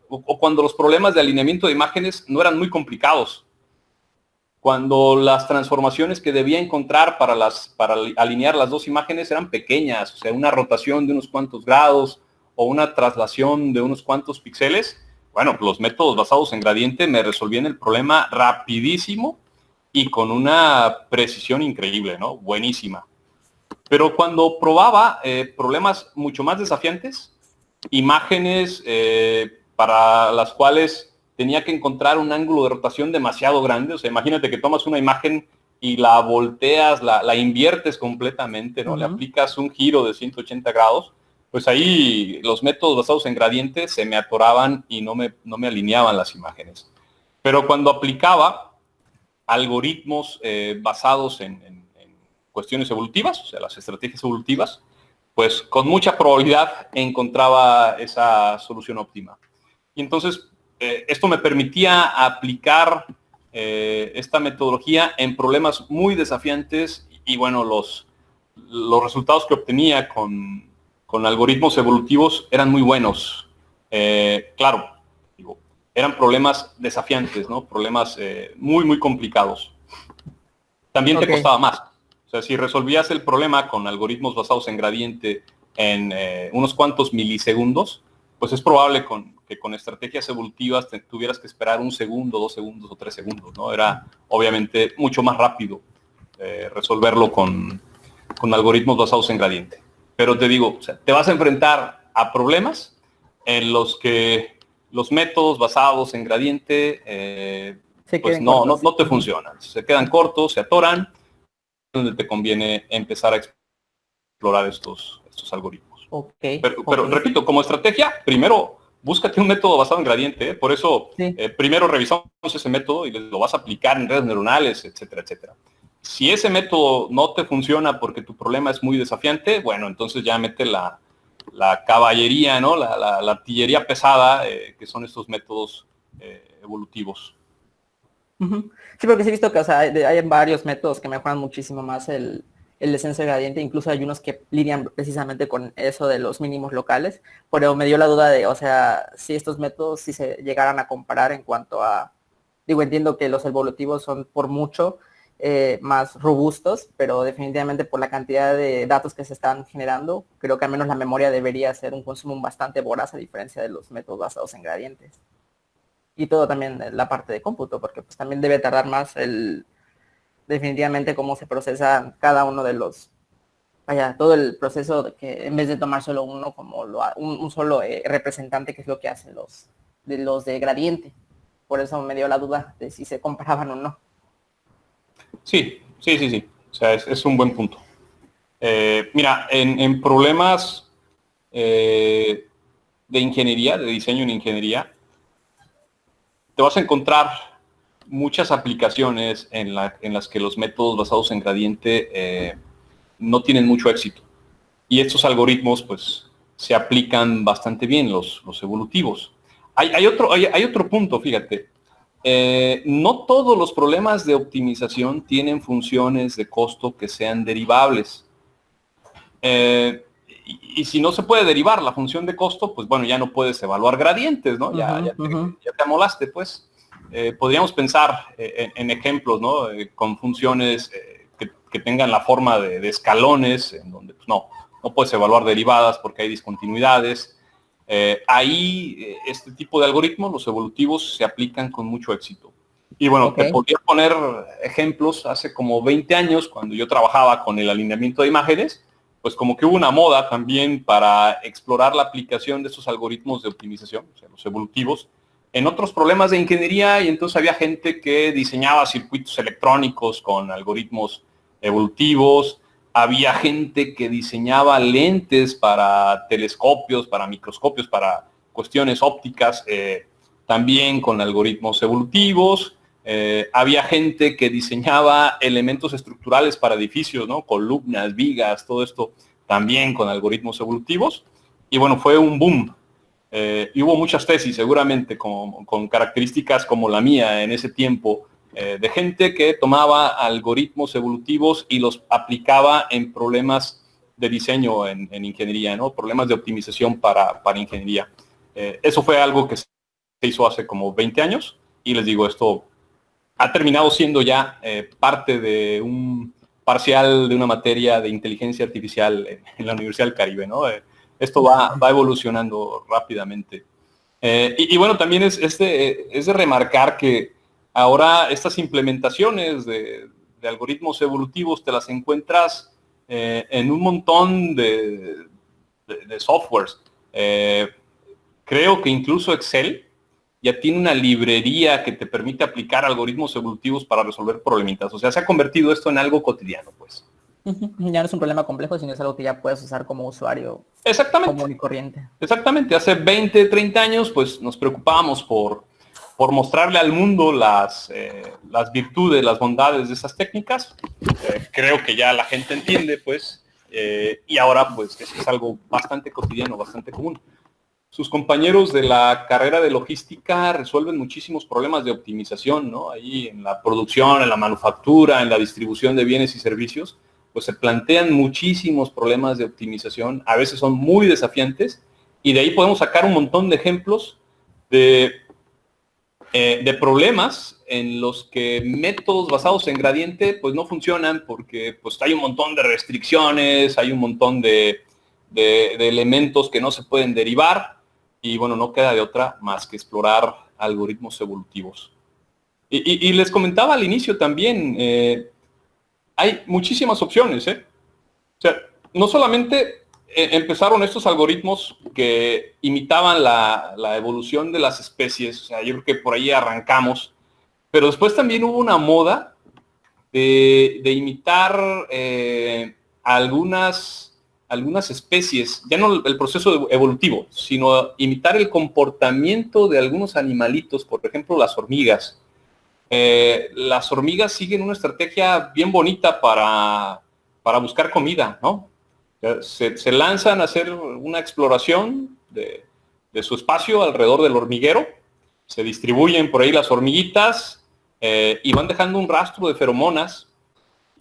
o cuando los problemas de alineamiento de imágenes no eran muy complicados. Cuando las transformaciones que debía encontrar para alinear las dos imágenes eran pequeñas, o sea, una rotación de unos cuantos grados o una traslación de unos cuantos píxeles. Bueno, los métodos basados en gradiente me resolvían el problema rapidísimo y con una precisión increíble, ¿no? Buenísima. Pero cuando probaba problemas mucho más desafiantes, imágenes para las cuales tenía que encontrar un ángulo de rotación demasiado grande, o sea, imagínate que tomas una imagen y la volteas, la inviertes completamente, ¿no? Le aplicas un giro de 180 grados, pues ahí los métodos basados en gradiente se me atoraban y no me alineaban las imágenes. Pero cuando aplicaba algoritmos basados en cuestiones evolutivas, o sea, las estrategias evolutivas, pues con mucha probabilidad encontraba esa solución óptima. Y entonces, esto me permitía aplicar esta metodología en problemas muy desafiantes y bueno, los resultados que obtenía con algoritmos evolutivos eran muy buenos. Claro, digo, eran problemas desafiantes, ¿no? Problemas muy, muy complicados. También te costaba más. O sea, si resolvías el problema con algoritmos basados en gradiente en unos cuantos milisegundos, pues es probable que con estrategias evolutivas tuvieras que esperar 1 segundo, 2 segundos o 3 segundos, ¿no? Era obviamente mucho más rápido resolverlo con algoritmos basados en gradiente. Pero te digo, o sea, te vas a enfrentar a problemas en los que los métodos basados en gradiente pues no te funcionan. Se quedan cortos, se atoran, donde te conviene empezar a explorar estos algoritmos. Pero repito, como estrategia, primero búscate un método basado en gradiente, por eso primero revisamos ese método y lo vas a aplicar en redes neuronales, etcétera, etcétera. Si ese método no te funciona porque tu problema es muy desafiante, bueno, entonces ya mete la caballería, ¿no? La artillería pesada, que son estos métodos evolutivos. Sí, porque sí he visto que, o sea, hay varios métodos que mejoran muchísimo más el descenso de gradiente, incluso hay unos que lidian precisamente con eso de los mínimos locales, pero me dio la duda de, o sea, si estos métodos si se llegaran a comparar en cuanto a, digo, entiendo que los evolutivos son por mucho más robustos, pero definitivamente por la cantidad de datos que se están generando, creo que al menos la memoria debería ser un consumo bastante voraz a diferencia de los métodos basados en gradientes. y todo también la parte de cómputo, porque pues también debe tardar más definitivamente cómo se procesa cada uno de los, vaya, todo el proceso de que en vez de tomar solo uno como un solo representante, que es lo que hacen los de gradiente. Por eso me dio la duda de si se comparaban o no. Sí. O sea, es un buen punto. Mira, en problemas de ingeniería, de diseño en ingeniería, te vas a encontrar muchas aplicaciones en las que los métodos basados en gradiente no tienen mucho éxito. Y estos algoritmos, pues, se aplican bastante bien, los evolutivos. Hay otro punto, fíjate. No todos los problemas de optimización tienen funciones de costo que sean derivables. Y si no se puede derivar la función de costo, pues bueno, ya no puedes evaluar gradientes, ¿no? Ya te amolaste, pues. Podríamos pensar en ejemplos, ¿no? Con funciones que tengan la forma de escalones, en donde pues, no puedes evaluar derivadas porque hay discontinuidades. Ahí este tipo de algoritmos, los evolutivos, se aplican con mucho éxito. Y bueno, te podría poner ejemplos. Hace como 20 años, cuando yo trabajaba con el alineamiento de imágenes, pues como que hubo una moda también para explorar la aplicación de estos algoritmos de optimización, o sea, los evolutivos, en otros problemas de ingeniería, y entonces había gente que diseñaba circuitos electrónicos con algoritmos evolutivos, había gente que diseñaba lentes para telescopios, para microscopios, para cuestiones ópticas, también con algoritmos evolutivos. Había gente que diseñaba elementos estructurales para edificios, ¿no? Columnas, vigas, todo esto también con algoritmos evolutivos. Y bueno, fue un boom. Y hubo muchas tesis, seguramente, con características como la mía en ese tiempo, de gente que tomaba algoritmos evolutivos y los aplicaba en problemas de diseño en ingeniería, ¿no? Problemas de optimización para ingeniería. Eso fue algo que se hizo hace como 20 años, y les digo, esto ha terminado siendo ya parte de un parcial de una materia de inteligencia artificial en la Universidad del Caribe, ¿no? Esto va evolucionando rápidamente. Y bueno, también es de remarcar que ahora estas implementaciones de algoritmos evolutivos te las encuentras en un montón de softwares. Creo que incluso Excel ya tiene una librería que te permite aplicar algoritmos evolutivos para resolver problemitas. O sea, se ha convertido esto en algo cotidiano, pues. Ya no es un problema complejo, sino es algo que ya puedes usar como usuario común y corriente. Exactamente. Hace 20, 30 años, pues nos preocupábamos por mostrarle al mundo las virtudes, las bondades de esas técnicas. Creo que ya la gente entiende, pues, y ahora, pues, es algo bastante cotidiano, bastante común. Sus compañeros de la carrera de logística resuelven muchísimos problemas de optimización, ¿no? Ahí en la producción, en la manufactura, en la distribución de bienes y servicios, pues se plantean muchísimos problemas de optimización. A veces son muy desafiantes, y de ahí podemos sacar un montón de ejemplos de problemas en los que métodos basados en gradiente pues no funcionan, porque pues hay un montón de restricciones, hay un montón de elementos que no se pueden derivar. Y bueno, no queda de otra más que explorar algoritmos evolutivos. Y les comentaba al inicio también, hay muchísimas opciones, ¿eh? O sea, no solamente empezaron estos algoritmos que imitaban la evolución de las especies, o sea, yo creo que por ahí arrancamos, pero después también hubo una moda de imitar algunas especies, ya no el proceso evolutivo, sino imitar el comportamiento de algunos animalitos, por ejemplo, las hormigas. Las hormigas siguen una estrategia bien bonita para buscar comida, ¿no? Se lanzan a hacer una exploración de su espacio alrededor del hormiguero, se distribuyen por ahí las hormiguitas y van dejando un rastro de feromonas.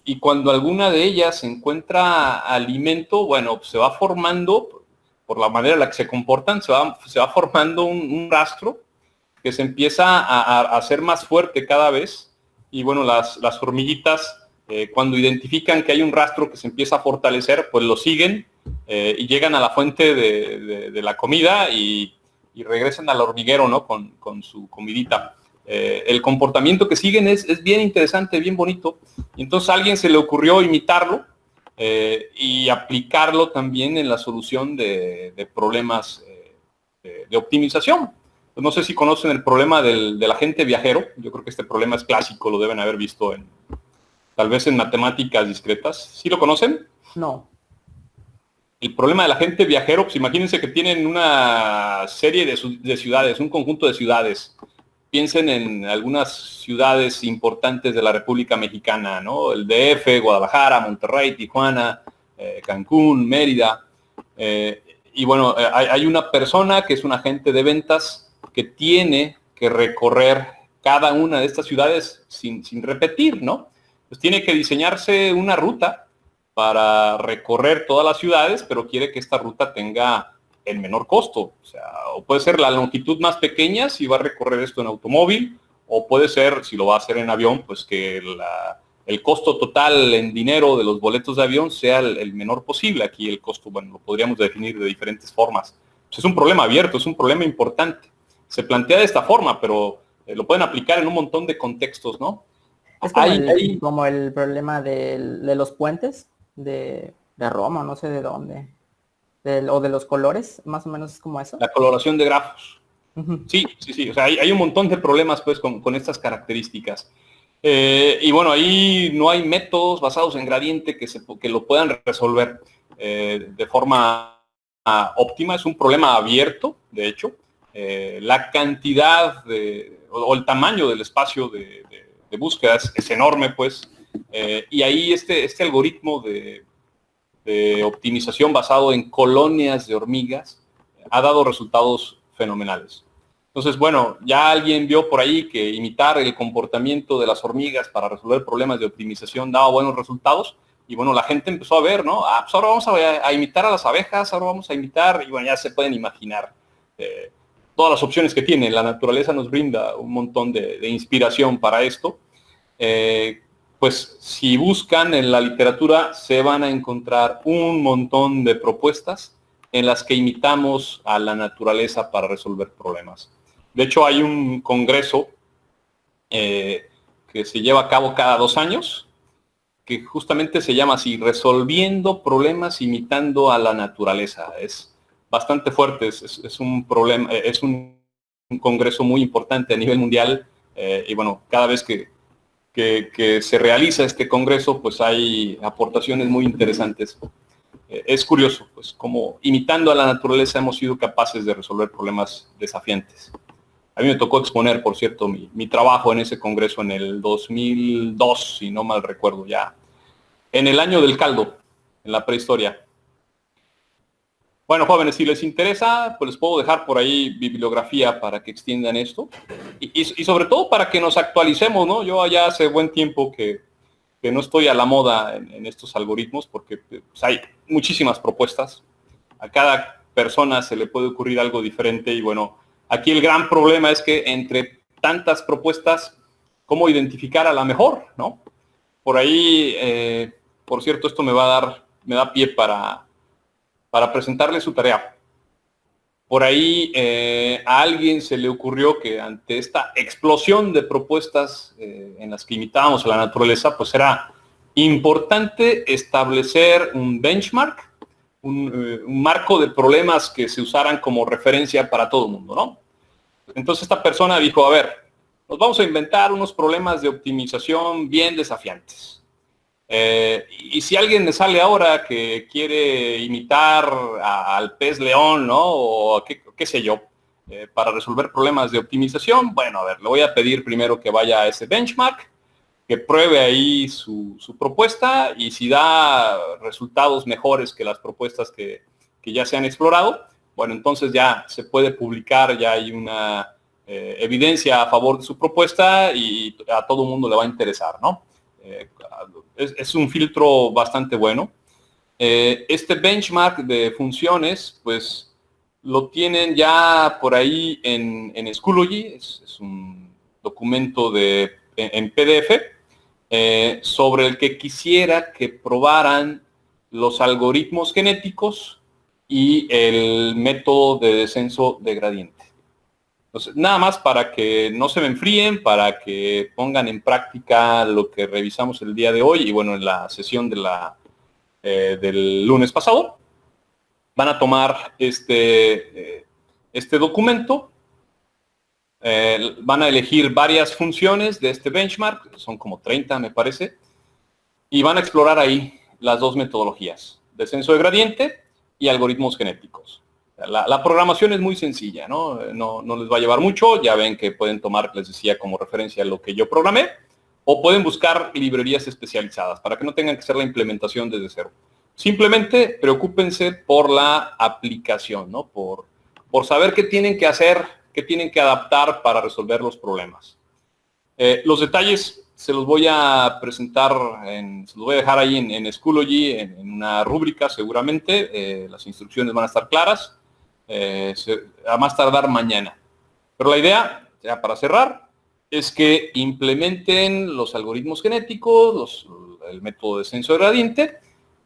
Y cuando alguna de ellas encuentra alimento, bueno, se va formando, por la manera en la que se comportan, se va formando un rastro que se empieza a hacer más fuerte cada vez. Y bueno, las hormiguitas, cuando identifican que hay un rastro que se empieza a fortalecer, pues lo siguen y llegan a la fuente de la comida, y y regresan al hormiguero, ¿no? Con su comidita. El comportamiento que siguen es bien interesante, bien bonito. Y entonces a alguien se le ocurrió imitarlo y aplicarlo también en la solución de problemas de optimización. No sé si conocen el problema del agente viajero. Yo creo que este problema es clásico, lo deben haber visto tal vez en matemáticas discretas. ¿Sí lo conocen? No. El problema del agente viajero, pues imagínense que tienen una serie de ciudades, un conjunto de ciudades. Piensen en algunas ciudades importantes de la República Mexicana, ¿no? El DF, Guadalajara, Monterrey, Tijuana, Cancún, Mérida. Y bueno, hay una persona que es un agente de ventas que tiene que recorrer cada una de estas ciudades sin repetir, ¿no? Pues tiene que diseñarse una ruta para recorrer todas las ciudades, pero quiere que esta ruta tenga el menor costo. O sea, o puede ser la longitud más pequeña si va a recorrer esto en automóvil, o puede ser, si lo va a hacer en avión, pues que el costo total en dinero de los boletos de avión sea el menor posible. Aquí el costo, bueno, lo podríamos definir de diferentes formas. Pues es un problema abierto, es un problema importante. Se plantea de esta forma, pero lo pueden aplicar en un montón de contextos, ¿no? Es como el problema de los puentes de Roma, no sé de dónde. O de los colores, más o menos es como eso. La coloración de grafos. Uh-huh. Sí. O sea, hay un montón de problemas pues con estas características. Y bueno, ahí no hay métodos basados en gradiente que lo puedan resolver de forma óptima. Es un problema abierto, de hecho. La cantidad o el tamaño del espacio de búsqueda es enorme, pues. Y ahí este algoritmo de optimización basado en colonias de hormigas ha dado resultados fenomenales. Entonces, bueno, ya alguien vio por ahí que imitar el comportamiento de las hormigas para resolver problemas de optimización daba buenos resultados. Y bueno, la gente empezó a ver, ¿no? Pues ahora vamos a imitar a las abejas, ahora vamos a imitar, y bueno, ya se pueden imaginar todas las opciones que tiene. La naturaleza nos brinda un montón de inspiración para esto. Pues si buscan en la literatura se van a encontrar un montón de propuestas en las que imitamos a la naturaleza para resolver problemas. De hecho, hay un congreso que se lleva a cabo cada 2 años, que justamente se llama así, Resolviendo Problemas Imitando a la Naturaleza. Es bastante fuerte, es un problema, es un congreso muy importante a nivel mundial, y bueno, cada vez que se realiza este congreso, pues hay aportaciones muy interesantes. Es curioso, pues, como imitando a la naturaleza hemos sido capaces de resolver problemas desafiantes. A mí me tocó exponer, por cierto, mi trabajo en ese congreso en el 2002, si no mal recuerdo, ya en el año del caldo, en la prehistoria. Bueno, jóvenes, si les interesa, pues les puedo dejar por ahí bibliografía para que extiendan esto. Y sobre todo para que nos actualicemos, ¿no? Yo ya hace buen tiempo que no estoy a la moda en estos algoritmos, porque pues, hay muchísimas propuestas. A cada persona se le puede ocurrir algo diferente y bueno, aquí el gran problema es que entre tantas propuestas, ¿cómo identificar a la mejor, no? Por ahí, por cierto, esto me da pie para presentarle su tarea. Por ahí a alguien se le ocurrió que ante esta explosión de propuestas en las que imitábamos a la naturaleza, pues era importante establecer un benchmark, un marco de problemas que se usaran como referencia para todo el mundo, ¿no? Entonces esta persona dijo, a ver, nos vamos a inventar unos problemas de optimización bien desafiantes. Y si alguien me sale ahora que quiere imitar al pez león, ¿no? O qué sé yo, para resolver problemas de optimización, bueno, a ver, le voy a pedir primero que vaya a ese benchmark, que pruebe ahí su propuesta y si da resultados mejores que las propuestas que ya se han explorado, bueno, entonces ya se puede publicar, ya hay una evidencia a favor de su propuesta y a todo el mundo le va a interesar, ¿no? Es un filtro bastante bueno. Este benchmark de funciones, pues lo tienen ya por ahí en Schoology, es un documento en PDF sobre el que quisiera que probaran los algoritmos genéticos y el método de descenso de gradiente. Entonces, nada más para que no se me enfríen, para que pongan en práctica lo que revisamos el día de hoy y bueno, en la sesión de del lunes pasado. Van a tomar este documento, van a elegir varias funciones de este benchmark, son como 30 me parece, y van a explorar ahí las dos metodologías, descenso de gradiente y algoritmos genéticos. La programación es muy sencilla, ¿no? No les va a llevar mucho, ya ven que pueden tomar, les decía, como referencia lo que yo programé, o pueden buscar librerías especializadas para que no tengan que hacer la implementación desde cero. Simplemente preocúpense por la aplicación, ¿no? Por saber qué tienen que hacer, qué tienen que adaptar para resolver los problemas. Los detalles se los voy a presentar, se los voy a dejar ahí en Schoology, en una rúbrica seguramente. Las instrucciones van a estar claras, a más tardar mañana. Pero la idea, ya para cerrar, es que implementen los algoritmos genéticos, el método de descenso de gradiente,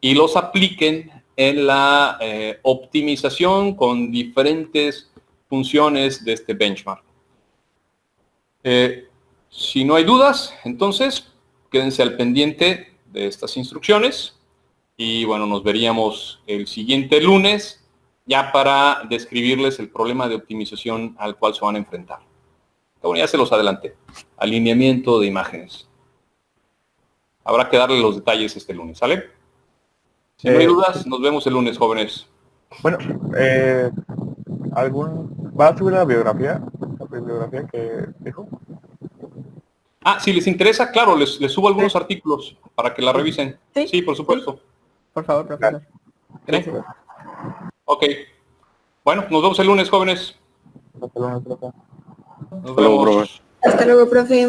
y los apliquen en la optimización con diferentes funciones de este benchmark. Si no hay dudas, entonces quédense al pendiente de estas instrucciones y bueno, nos veríamos el siguiente lunes ya para describirles el problema de optimización al cual se van a enfrentar. Bueno, ya se los adelanté. Alineamiento de imágenes. Habrá que darle los detalles este lunes, ¿sale? Si no hay dudas, nos vemos el lunes, jóvenes. Bueno, ¿va a subir la bibliografía que dijo? Si les interesa, claro, les subo algunos artículos para que la revisen. Sí, por supuesto. Por favor, profesor. Gracias. Sí. Ok. Bueno, nos vemos el lunes, jóvenes. Hasta luego, profe. Nos vemos. Hasta luego, profe.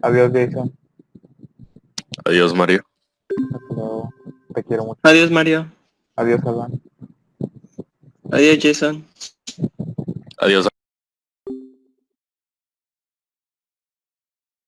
Adiós, Jason. Adiós, Mario. Hasta luego. Te quiero mucho. Adiós, Mario. Adiós, Alan. Adiós, Jason. Adiós.